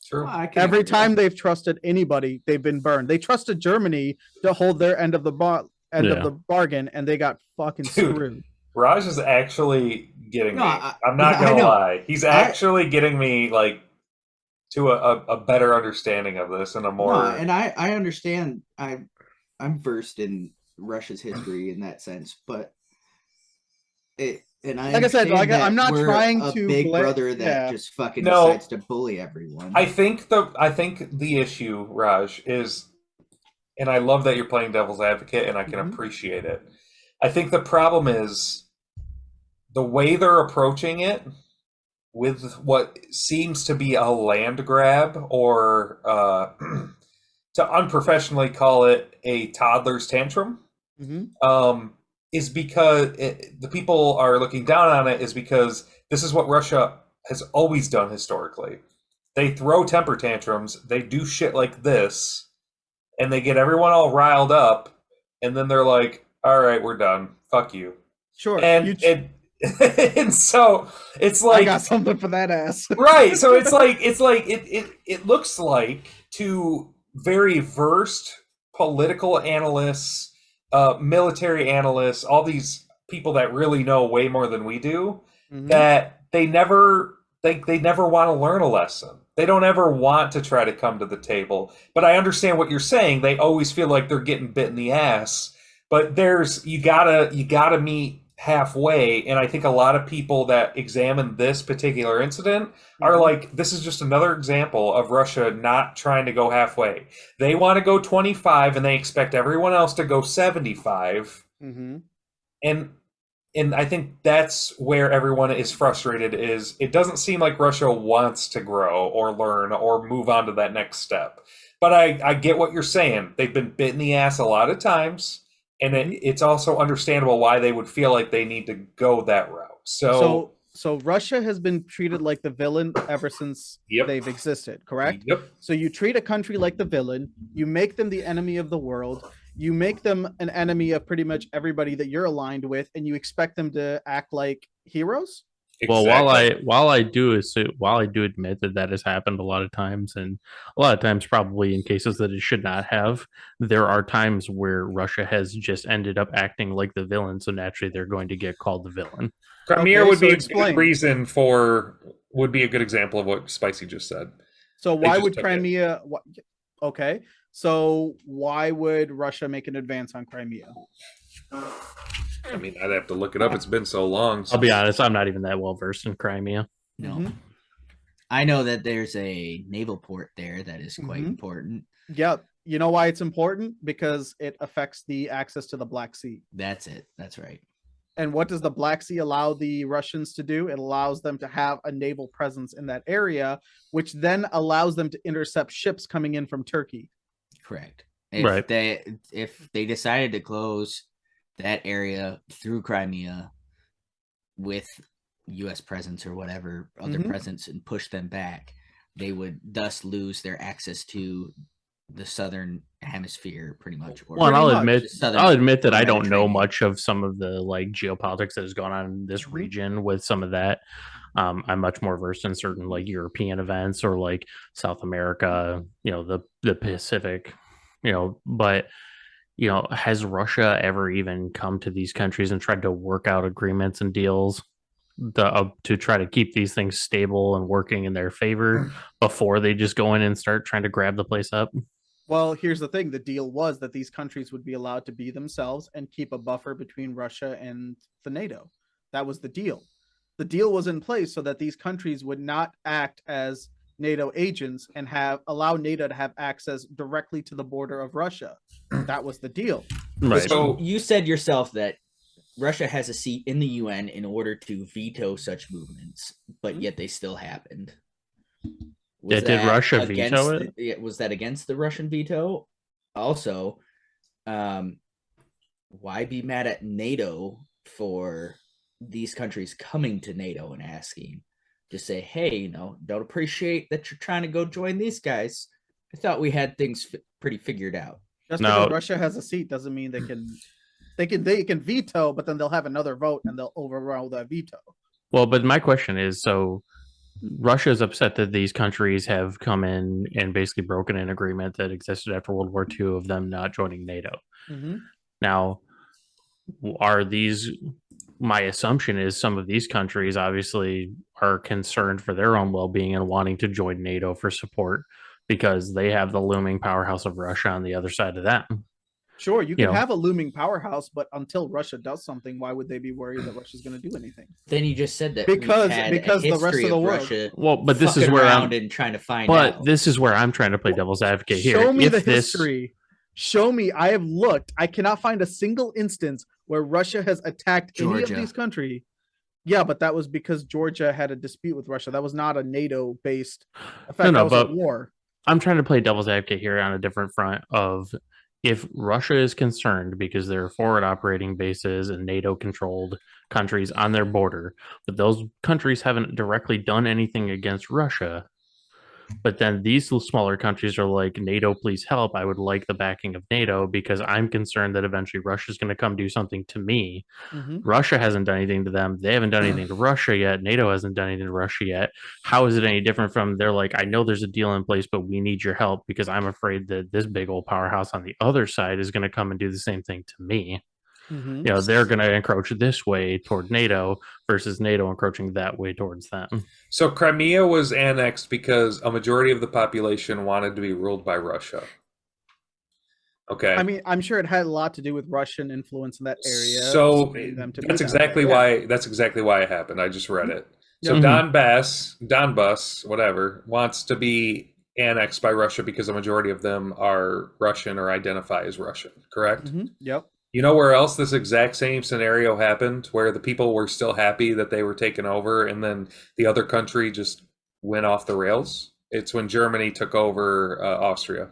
True. Well, I can Every agree. time they've trusted anybody, they've been burned. They trusted Germany to hold their end of the bargain, and they got fucking Dude. screwed. Raj is actually getting No, me. I'm not I gonna know. lie. He's actually getting me like to a better understanding of this and a more. No, and I understand. I'm versed in Russia's history in that sense, but and I Like I said, understand that I'm not we're trying a to big blame- brother that yeah. just fucking No. decides to bully everyone. I think the issue, Raj, is, and I love that you're playing devil's advocate, and I can Mhm. appreciate it. I think the problem is the way they're approaching it with what seems to be a land grab, or to unprofessionally call it a toddler's tantrum. Is because the people are looking down on it is because this is what Russia has always done historically. They throw temper tantrums, they do shit like this, and they get everyone all riled up, and then they're like, all right, we're done. Fuck you. Sure. And and so it's I like, got something for that ass. right, so it's like it looks like to very versed political analysts, military analysts, all these people that really know way more than we do, that they never want to learn a lesson. They don't ever want to try to come to the table. But I understand what you're saying. They always feel like they're getting bit in the ass. But you gotta meet halfway. And I think a lot of people that examine this particular incident are like, this is just another example of Russia not trying to go halfway. They want to go 25 and they expect everyone else to go 75. And and I think that's where everyone is frustrated. Is it doesn't seem like Russia wants to grow or learn or move on to that next step. But I get what you're saying. They've been bit in the ass a lot of times, and it's also understandable why they would feel like they need to go that route. So Russia has been treated like the villain ever since Yep. they've existed, correct? Yep. So you treat a country like the villain, you make them the enemy of the world, you make them an enemy of pretty much everybody that you're aligned with, and you expect them to act like heroes? Well, Exactly. while I do admit that that has happened a lot of times, and a lot of times probably in cases that it should not have, there are times where Russia has just ended up acting like the villain, so naturally they're going to get called the villain. Crimea Okay, would so be a explain. good reason for would be a good example of what Spicy just said. So why just would took it. Crimea? Okay, so why would Russia make an advance on Crimea? I mean, I'd have to look it up. It's been so long. I'll be honest, I'm not even that well versed in Crimea. No. Mhm. I know that there's a naval port there that is quite Mhm. important. Yeah, you know why it's important? Because it affects the access to the Black Sea. That's it. That's right. And what does the Black Sea allow the Russians to do? It allows them to have a naval presence in that area, which then allows them to intercept ships coming in from Turkey. Correct. Right. If they decided to close that area through Crimea with U.S. presence or whatever other Mhm. presence and push them back, they would thus lose their access to the southern hemisphere, pretty much. Or Well, and Pretty much. southern I'll admit that or I don't know Mediterranean. much of some of the like geopolitics that has gone on in this Mhm. region with some of that. I'm much more versed in certain like European events or like South America, the Pacific, but has Russia ever even come to these countries and tried to work out agreements and deals to try to keep these things stable and working in their favor before they just go in and start trying to grab the place up? Well, here's the thing. The deal was that these countries would be allowed to be themselves and keep a buffer between Russia and the NATO. That was the deal. The deal was in place so that these countries would not act as NATO agents and allow NATO to have access directly to the border of Russia. That was the deal. Right. So You said yourself that Russia has a seat in the UN in order to veto such movements, but yet they still happened. Yeah, did Russia veto it? Was that against the Russian veto? Also, why be mad at NATO for these countries coming to NATO and asking? Just say, hey, don't appreciate that you're trying to go join these guys. I thought we had things pretty figured out. Just No. because Russia has a seat doesn't mean they can veto, but then they'll have another vote and they'll overrule that veto. Well, but my question is, so Russia is upset that these countries have come in and basically broken an agreement that existed after World War II of them not joining NATO. Mm-hmm. Now, my assumption is some of these countries obviously are concerned for their own well-being and wanting to join NATO for support because they have the looming powerhouse of Russia on the other side of that. Sure, you can have a looming powerhouse, but until Russia does something, why would they be worried that Russia's going to do anything? Then you just said that Because the the rest of the world. Russia Well, but this is fucking where around I'm and trying to find But out. this is where I'm trying to play devil's advocate here. Show me If the this- history. Show me. I have looked. I cannot find a single instance where Russia has attacked any Georgia. of these countries. Yeah, but that was because Georgia had a dispute with Russia. That was not a NATO-based effect. No, that was but a war. I'm trying to play devil's advocate here on a different front of if Russia is concerned because there are forward operating bases and NATO controlled countries on their border, but those countries haven't directly done anything against Russia. But then these smaller countries are like, NATO, please help. I would like the backing of NATO because I'm concerned that eventually Russia's going to come do something to me. Mm-hmm. Russia hasn't done anything to them. They haven't done anything to Russia yet. NATO hasn't done anything to Russia yet. How is it any different from they're like, I know there's a deal in place, but we need your help because I'm afraid that this big old powerhouse on the other side is going to come and do the same thing to me. Mm-hmm. They're going to encroach this way toward NATO versus NATO encroaching that way towards them. So Crimea was annexed because a majority of the population wanted to be ruled by Russia. Okay. I mean, I'm sure it had a lot to do with Russian influence in that area. So swaying them to that's be that exactly way. why that's exactly why it happened. I just read it. So Yeah. Donbas, whatever, wants to be annexed by Russia because a majority of them are Russian or identify as Russian, correct? Mm-hmm. Yep. You know where else this exact same scenario happened, where the people were still happy that they were taken over, and then the other country just went off the rails? It's when Germany took over Austria.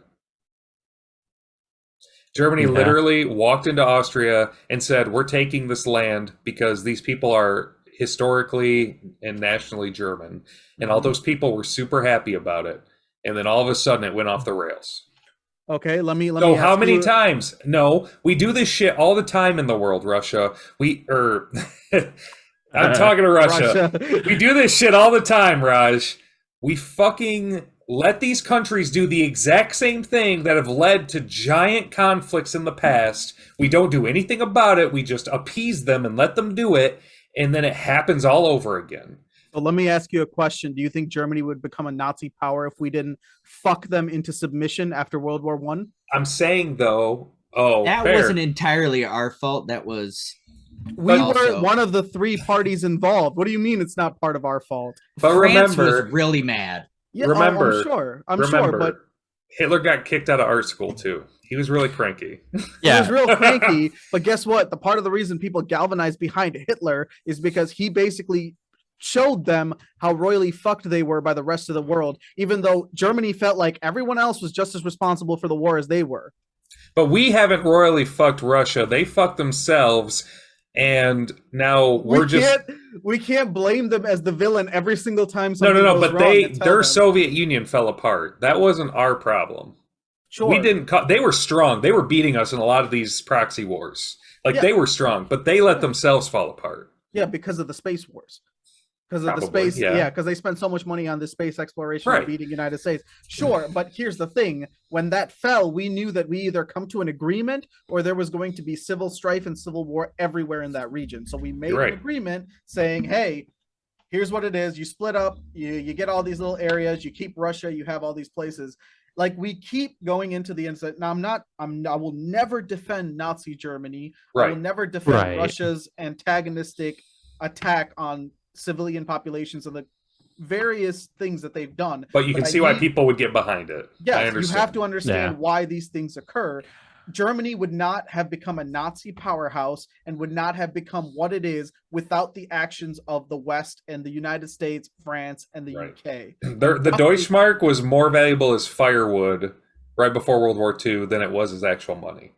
Germany Yeah. literally walked into Austria and said, "We're taking this land because these people are historically and nationally German." And all those people were super happy about it. And then all of a sudden it went off the rails. Okay, let me So how ask many you, times? No, we do this shit all the time in the world, Russia. I'm talking to Russia. We do this shit all the time, Raj. We fucking let these countries do the exact same thing that have led to giant conflicts in the past. We don't do anything about it. We just appease them and let them do it, and then it happens all over again. So let me ask you a question. Do you think Germany would become a Nazi power if we didn't fuck them into submission after World War One? I'm saying though, That fair. wasn't entirely our fault. That was We also- were one of the three parties involved. What do you mean it's not part of our fault? But France remember, was really mad. Yeah, remember, I'm sure. remember, But Hitler got kicked out of art school too. He was really cranky. he was real cranky. But guess what? The part of the reason people galvanized behind Hitler is because he basically showed them how royally fucked they were by the rest of the world, even though Germany felt like everyone else was just as responsible for the war as they were. But we haven't royally fucked Russia. They fucked themselves, and now We can't blame them as the villain every single time no. something goes But wrong and tell their them. Soviet Union fell apart. That wasn't our problem. Sure. We didn't. They were strong. They were beating us in a lot of these proxy wars. Like Yeah. they were strong, but they let themselves fall apart. Yeah, because of the space wars. Because of the Probably, space, yeah. because they spent so much money on the space exploration Right. and beating United States. Sure, but here's the thing: when that fell, we knew that we either come to an agreement or there was going to be civil strife and civil war everywhere in that region. So we made Right. an agreement saying, "Hey, here's what it is: you split up, you get all these little areas, you keep Russia, you have all these places." Like we keep going into the incident. Now I will never defend Nazi Germany. I will Right. never defend Right. Russia's antagonistic attack on civilian populations and the various things that they've done. But you can I see why need- people would get behind it. I Yes, you understand. have to understand Yeah. why these things occur. Germany would not have become a Nazi powerhouse and would not have become what it is without the actions of the West and the United States, France, and the Right. UK. The Deutschmark was more valuable as firewood right before World War II than it was as actual money.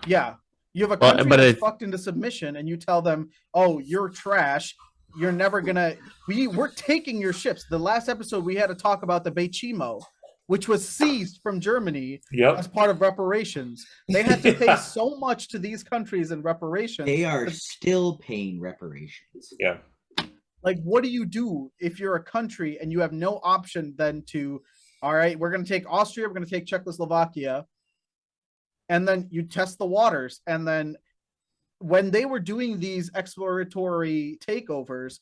Yeah. You have a Well, country but that's it- fucked into submission and you tell them, "Oh, you're trash. You're never gonna we're taking your ships." The last episode we had to talk about the Beichimo, which was seized from Germany Yep. as part of reparations. They had to pay Yeah. so much to these countries in reparations. They are still paying reparations. Yeah. Like, what do you do if you're a country and you have no option then to, all right, we're going to take Austria, we're going to take Czechoslovakia, and then you test the waters. And then when they were doing these exploratory takeovers,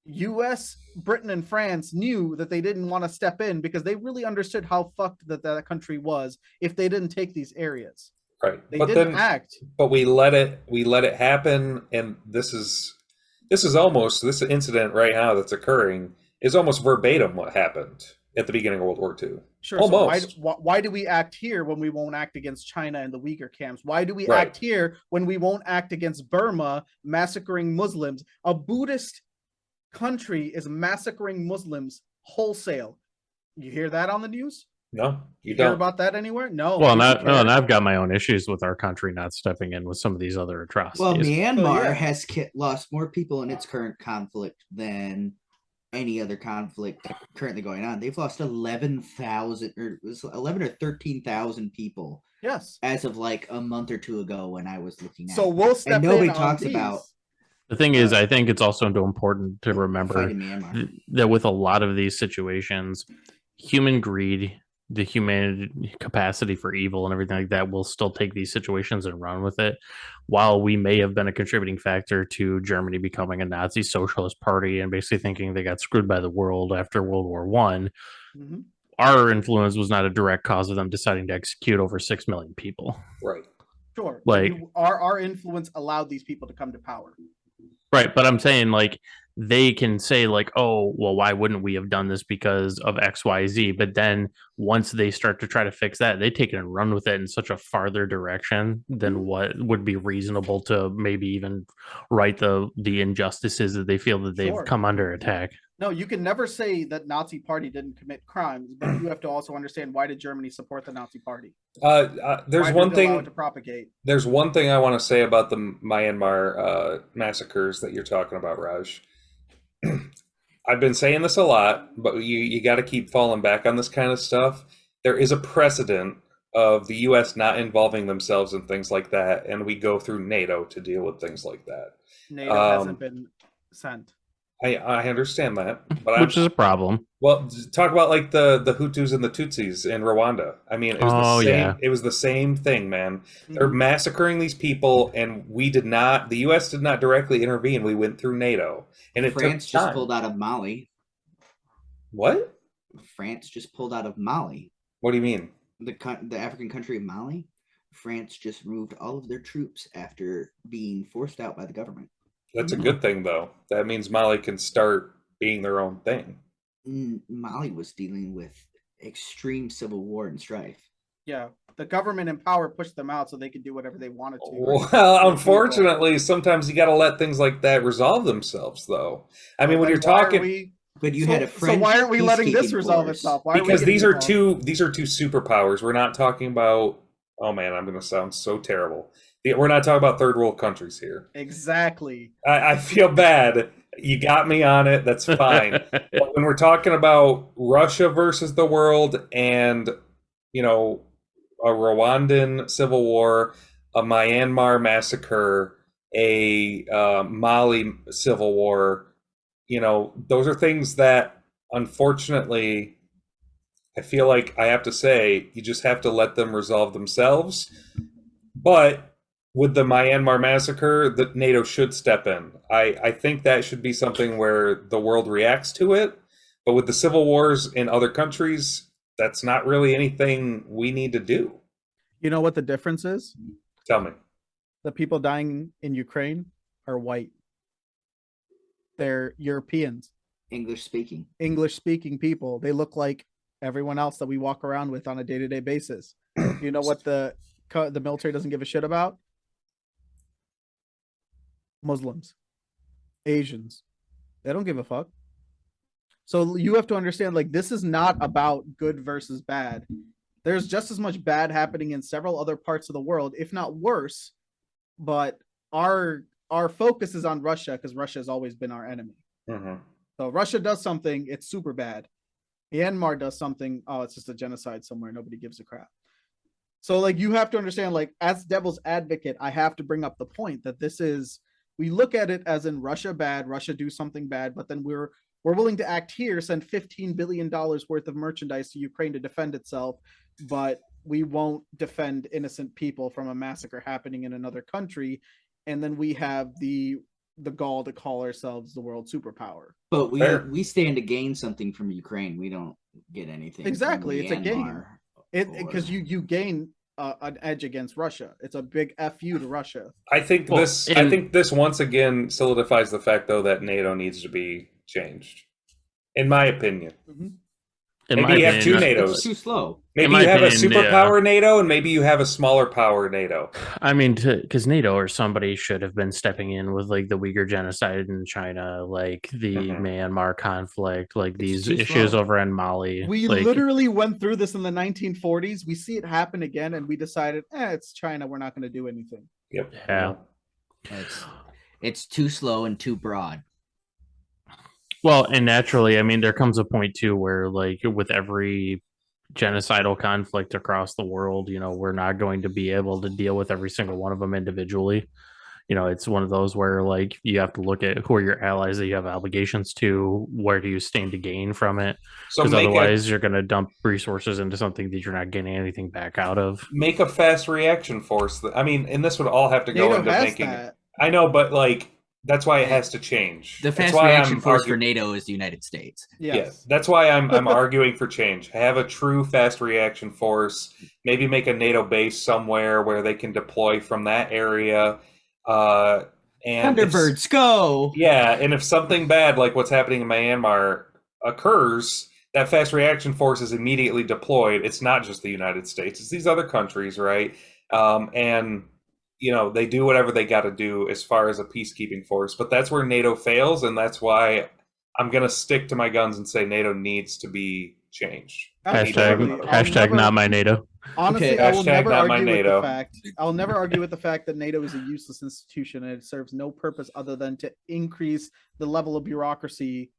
US, Britain, and France knew that they didn't want to step in because they really understood how fucked that country was if they didn't take these areas. Right. They But didn't then act. but we let it happen, and this incident right now that's occurring is almost verbatim what happened at the beginning of World War II. Sure. Almost. So why do we act here when we won't act against China and the Uyghur camps? Why do we Right. act here when we won't act against Burma massacring Muslims? A Buddhist country is massacring Muslims wholesale. You hear that on the news? No, you Hear don't. about that anywhere? No. Well, we don't care. and I've got my own issues with our country not stepping in with some of these other atrocities. Well, Myanmar yeah. has lost more people in its current conflict than any other conflict currently going on. They've lost 11,000 or it was 11 or 13,000 people Yes. as of like a month or two ago when I was looking at So it. we'll step And nobody in on talks these. about The thing is, I think it's also important to remember fighting Myanmar. that with a lot of these situations, human greed, the human capacity for evil and everything like that will still take these situations and run with it. While we may have been a contributing factor to Germany becoming a Nazi socialist party and basically thinking they got screwed by the world after World War One, Mhm. our influence was not a direct cause of them deciding to execute over 6 million people. Right. Sure. Like- our influence allowed these people to come to power. Right, but I'm saying like they can say like, oh, well, why wouldn't we have done this because of XYZ? But then once they start to try to fix that, they take it and run with it in such a farther direction than what would be reasonable to maybe even right the injustices that they feel that they've Sure. come under attack. No, you can never say that Nazi Party didn't commit crimes, but you have to also understand, why did Germany support the Nazi Party? There's Why one did they allow it thing. to propagate? There's one thing I want to say about the Myanmar massacres that you're talking about, Raj. I've been saying this a lot, but you got to keep falling back on this kind of stuff. There is a precedent of the U.S. not involving themselves in things like that, and we go through NATO to deal with things like that. NATO hasn't been sent. I understand that, but Which is a problem. well, talk about like the Hutus and the Tutsis in Rwanda. I mean, it was the Oh, same. yeah. It was the same thing, man. They're Mhm. massacring these people, and we did not. The U.S. did not directly intervene. We went through NATO, and it France took just time. pulled out of Mali. What? France just pulled out of Mali. What do you mean? The African country of Mali. France just removed all of their troops after being forced out by the government. That's a good thing, though. That means Mali can start being their own thing. Mali was dealing with extreme civil war and strife. Yeah, the government in power pushed them out so they could do whatever they wanted to. Well, unfortunately, sometimes you got to let things like that resolve themselves, though. I mean, when you're talking, But you so, had a French. so why aren't we letting this peacekeeping resolve force. itself? Why because are we these getting are involved? two superpowers. We're not talking about. Oh man, I'm going to sound so terrible. We're not talking about third world countries here. Exactly. I feel bad. You got me on it. That's fine. But when we're talking about Russia versus the world, and you know, a Rwandan civil war, a Myanmar massacre, a Mali civil war, you know, those are things that unfortunately I feel like I have to say you just have to let them resolve themselves. But with the Myanmar massacre, the NATO should step in. I think that should be something where the world reacts to it. But with the civil wars in other countries, that's not really anything we need to do. You know what the difference is? Tell me. The people dying in Ukraine are white. They're Europeans, English speaking. English speaking people. They look like everyone else that we walk around with on a day-to-day basis. You know what the military doesn't give a shit about? Muslims, Asians. They don't give a fuck. So you have to understand, like, this is not about good versus bad. There's just as much bad happening in several other parts of the world, if not worse. But our focus is on Russia because Russia has always been our enemy. Mm-hmm. So Russia does something, it's super bad. Myanmar does something, oh, it's just a genocide somewhere. Nobody gives a crap. So, like, you have to understand, like, as devil's advocate, I have to bring up the point that this is, we look at it as in Russia bad, Russia do something bad, but then we're willing to act here, send $15 billion worth of merchandise to Ukraine to defend itself, but we won't defend innocent people from a massacre happening in another country. And then we have the gall to call ourselves the world superpower. But Fair. we stand to gain something from Ukraine. We don't get anything. from Exactly, it's a gain. Myanmar Because or- you gain an edge against Russia. It's a big FU to Russia. I think Well, this. I and- think this once again solidifies the fact, though, that NATO needs to be changed. In my opinion, In maybe my you have two opinion, NATOs. It's too slow. Maybe my you have a opinion, superpower NATO, and maybe you have a smaller power NATO. I mean, because NATO or somebody should have been stepping in with like the Uyghur genocide in China, like the Mhm. Myanmar conflict, like these too issues slow. over in Mali. We like, literally went through this in the 1940s. We see it happen again, and we decided, it's China. We're not going to do anything. Yep. Yeah. It's too slow and too broad. Well, and naturally, I mean, there comes a point too where, like, with every genocidal conflict across the world, you know, we're not going to be able to deal with every single one of them individually. You know, it's one of those where, like, you have to look at who are your allies that you have obligations to, where do you stand to gain from it? So Because make otherwise, you're going to dump resources into something that you're not getting anything back out of. a fast reaction force. I mean, and this would all have to go NATO into has making. that. I know, but like that's why it has to change. The That's fast why reaction I'm force for arguing. NATO is the United States. Yes. Yes, that's why I'm arguing for change. Have a true fast reaction force. Maybe make a NATO base somewhere where they can deploy from that area. And Thunderbirds, go! yeah, and if something bad like what's happening in Myanmar occurs, that fast reaction force is immediately deployed. It's not just the United States; it's these other countries, right? And they do whatever they got to do as far as a peacekeeping force. But that's where NATO fails, and that's why I'm going to stick to my guns and say NATO needs to be changed. Hashtag not my NATO. Honestly, Okay. I will Hashtag never not my argue with the NATO. fact. I'll never argue with the fact that NATO is a useless institution and it serves no purpose other than to increase the level of bureaucracy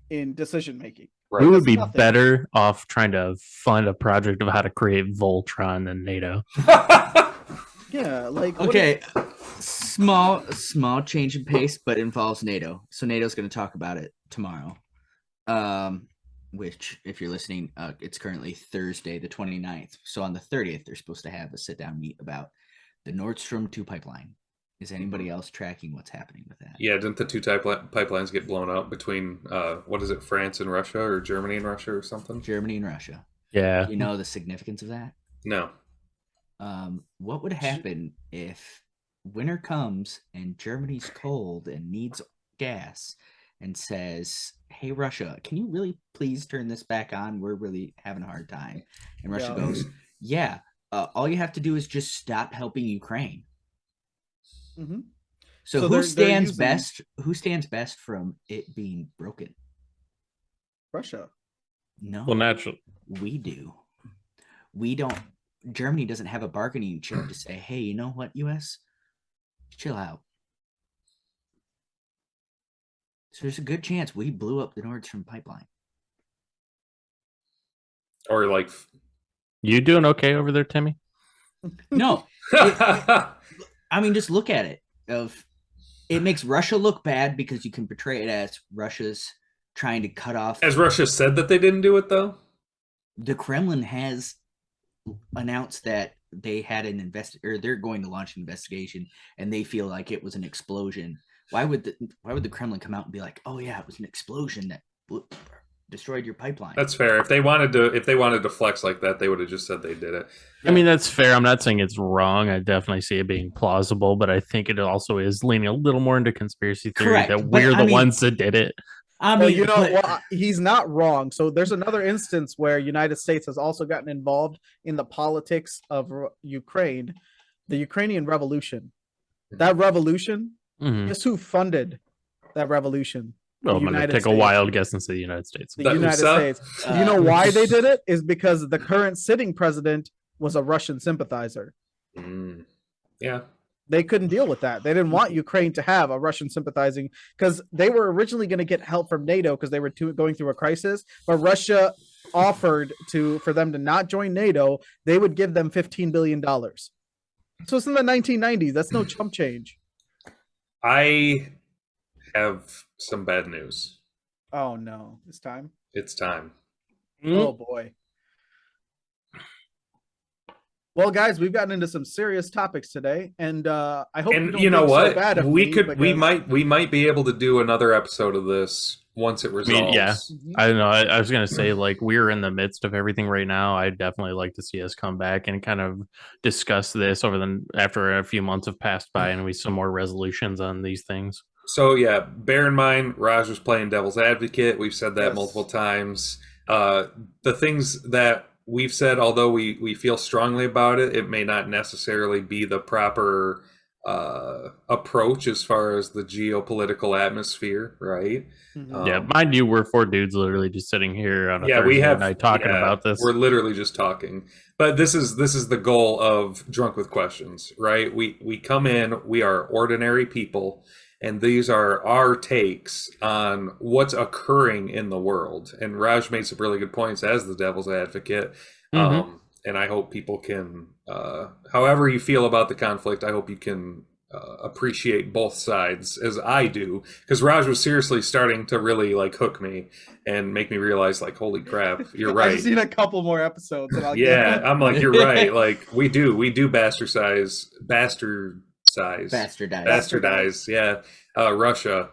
in decision making. We would be Nothing. better off trying to fund a project of how to create Voltron than NATO. Yeah, like Okay, small change in pace, but involves NATO. So NATO's going to talk about it tomorrow. Which, if you're listening, it's currently Thursday, the 29th. So on the 30th, they're supposed to have a sit-down meet about the Nord Stream 2 pipeline. Is anybody else tracking what's happening with that? Yeah, didn't the two pipelines get blown up between what is it, France and Russia, or Germany and Russia, or something? Germany and Russia. Yeah. Do you know the significance of that? No. What would happen if winter comes and Germany's cold and needs gas and says, "Hey, Russia, can you really please turn this back on? We're really having a hard time." And Russia goes, "Yeah, all you have to do is just stop helping Ukraine." Mm-hmm. So who stands best? Who stands best from it being broken? Russia. No. Well, naturally. We do. We don't. Germany doesn't have a bargaining chip to say, "Hey, you know what, US? Chill out." So there's a good chance we blew up the Nord Stream pipeline. Or like, You doing okay over there, Timmy? No. I mean, just look at it. It makes Russia look bad because you can portray it as Russia's trying to cut off. Has Russia said that they didn't do it though? The Kremlin has announced that they had they're going to launch an investigation, and they feel like it was an explosion. Why would the Kremlin come out and be like, "Oh yeah, it was an explosion that destroyed your pipeline"? That's fair. If they wanted to flex like that, they would have just said they did it. I mean, that's fair. I'm not saying it's wrong. I definitely see it being plausible, but I think it also is leaning a little more into conspiracy theory. Correct, that but we're the ones that did it. I mean, he's not wrong. So there's another instance where United States has also gotten involved in the politics of Ukraine, the Ukrainian Revolution. That revolution, guess who funded that revolution? Well, I'm going to take a wild guess and say the United States. The United States. You know why they did it? Is because the current sitting president was a Russian sympathizer. Yeah. They couldn't deal with that. They didn't want Ukraine to have a Russian sympathizing, because they were originally going to get help from NATO because they were going through a crisis. But Russia offered for them to not join NATO. They would give them $15 billion. So it's in the 1990s. That's no chump change. I have some bad news. Oh no, it's time. It's time. Oh boy. Well, guys, we've gotten into some serious topics today, and I hope. And you know what? So bad of we me could, because... we might be able to do another episode of this once it resolves. I mean, yeah, I don't know. I was gonna say, like, we're in the midst of everything right now. I'd definitely like to see us come back and kind of discuss this after a few months have passed by and we some more resolutions on these things. So yeah, bear in mind, Raj was playing devil's advocate. We've said that multiple times. The things that we've said, although we feel strongly about it, it may not necessarily be the proper approach as far as the geopolitical atmosphere, right? Yeah, mind you, we're four dudes literally just sitting here on a Thursday night talking about this. We're literally just talking. But this is the goal of Drunk with Questions, right? We come in, we are ordinary people, and these are our takes on what's occurring in the world. And Raj made some really good points as the devil's advocate. And I hope people can, however you feel about the conflict, I hope you can appreciate both sides as I do. Because Raj was seriously starting to really like hook me and make me realize, like, holy crap, you're right. I've seen a couple more episodes. And I'm like, you're right. Like, we do bastardize, yeah, Russia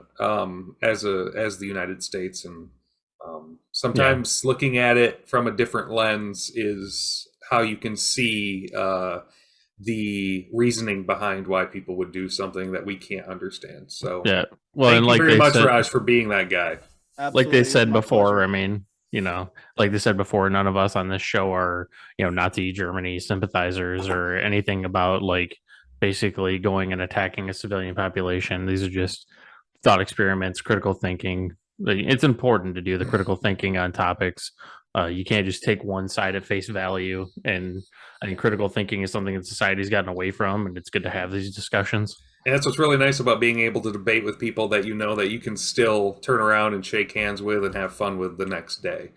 as the United States, and sometimes looking at it from a different lens is how you can see the reasoning behind why people would do something that we can't understand. So Yeah. Well, thank and you like very they much, said, Raj, for being that guy. like they Absolutely, it was said my before, pleasure. I mean, like they said before, none of us on this show are, Nazi Germany sympathizers or anything about like basically going and attacking a civilian population. These are just thought experiments, critical thinking. It's important to do the critical thinking on topics. You can't just take one side at face value. And I think critical thinking is something that society's gotten away from, and it's good to have these discussions. And that's what's really nice about being able to debate with people that you know that you can still turn around and shake hands with and have fun with the next day.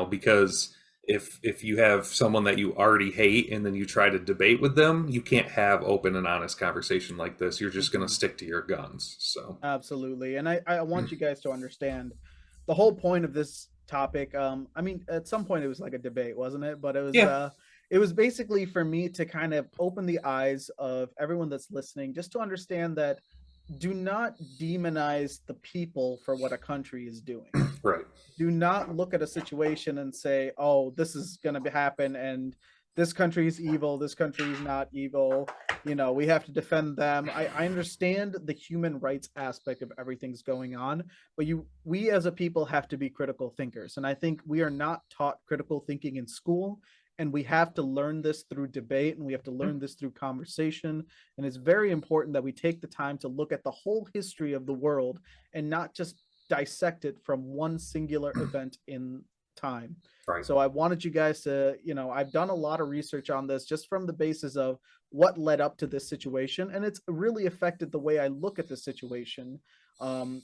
Because if you have someone that you already hate and then you try to debate with them, you can't have open and honest conversation like this. You're just going to stick to your guns. So Absolutely. And I want you guys to understand the whole point of this topic. I mean, at some point it was like a debate, wasn't it? But yeah, it was basically for me to kind of open the eyes of everyone that's listening, just to understand that do not demonize the people for what a country is doing. right. Do not look at a situation and say, "Oh, this is going to happen," and this country is evil. This country is not evil. We have to defend them. I understand the human rights aspect of everything's going on, but we as a people have to be critical thinkers, and I think we are not taught critical thinking in school. And we have to learn this through debate, and we have to learn this through conversation. And it's very important that we take the time to look at the whole history of the world and not just dissect it from one singular event in time. Right. So I wanted you guys to, I've done a lot of research on this just from the basis of what led up to this situation, and it's really affected the way I look at the situation.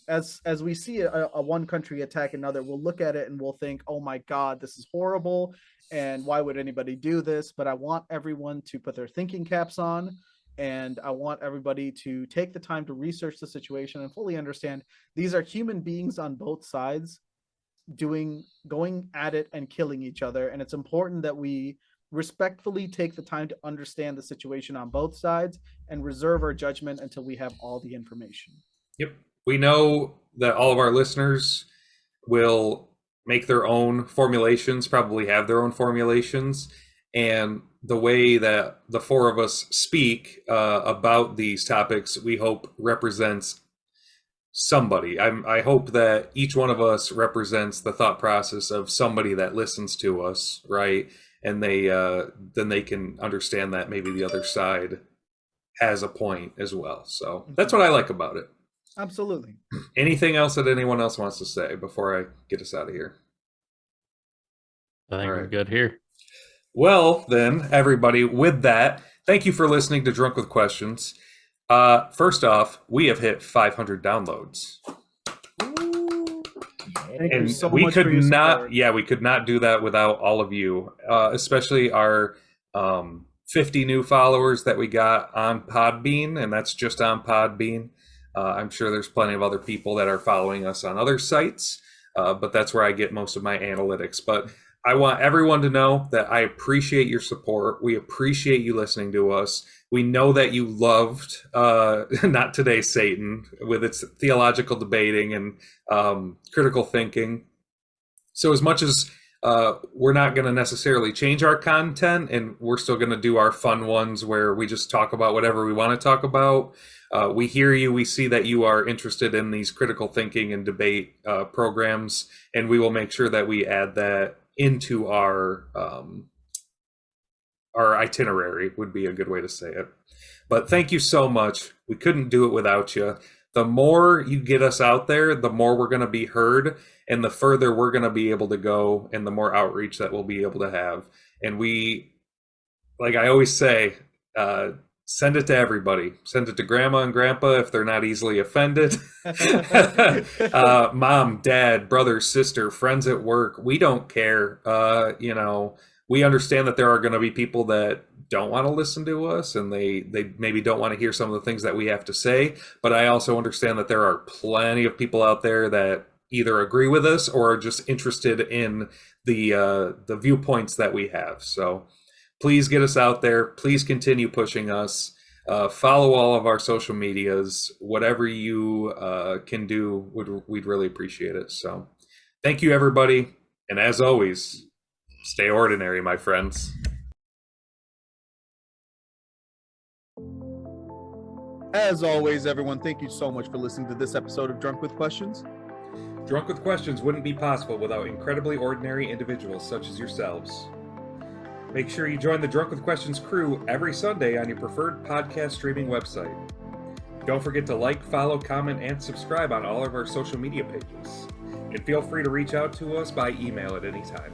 As we see a one country attack another, we'll look at it and we'll think, "Oh my God, this is horrible, and why would anybody do this?" But I want everyone to put their thinking caps on, and I want everybody to take the time to research the situation and fully understand these are human beings on both sides going at it and killing each other. And it's important that we respectfully take the time to understand the situation on both sides and reserve our judgment until we have all the information. Yep. We know that all of our listeners will make their own formulations, probably have their own formulations. And the way that the four of us speak about these topics, we hope represents somebody. I hope that each one of us represents the thought process of somebody that listens to us, right? And they then they can understand that maybe the other side has a point as well. So that's what I like about it. Absolutely. Anything else that anyone else wants to say before I get us out of here? I think All we're right. good here. Well, then, everybody, with that, thank you for listening to Drunk with Questions. First off, we have hit 500 downloads. Thank you And so we much for could your not, support. yeah, we could not do that without all of you, especially our 50 new followers that we got on Podbean, and that's just on Podbean. I'm sure there's plenty of other people that are following us on other sites, but that's where I get most of my analytics. But I want everyone to know that I appreciate your support. We appreciate you listening to us. We know that you loved Not Today, Satan, with its theological debating and critical thinking. So as much as we're not going to necessarily change our content, and we're still going to do our fun ones where we just talk about whatever we want to talk about, we hear you. We see that you are interested in these critical thinking and debate programs, and we will make sure that we add that into our itinerary, would be a good way to say it. But thank you so much. We couldn't do it without you. The more you get us out there, the more we're going to be heard, and the further we're going to be able to go, and the more outreach that we'll be able to have. And we, like I always say, send it to everybody. Send it to grandma and grandpa if they're not easily offended. Mom, dad, brother, sister, friends at work. We don't care. We understand that there are going to be people that don't want to listen to us, and they maybe don't want to hear some of the things that we have to say. But I also understand that there are plenty of people out there that either agree with us or are just interested in the viewpoints that we have. So please get us out there. Please continue pushing us. Follow all of our social medias. Whatever you can do, we'd really appreciate it. So thank you, everybody. And as always, stay ordinary, my friends. As always, everyone, thank you so much for listening to this episode of Drunk with Questions. Drunk with Questions wouldn't be possible without incredibly ordinary individuals such as yourselves. Make sure you join the Drunk with Questions crew every Sunday on your preferred podcast streaming website. Don't forget to like, follow, comment, and subscribe on all of our social media pages. And feel free to reach out to us by email at any time.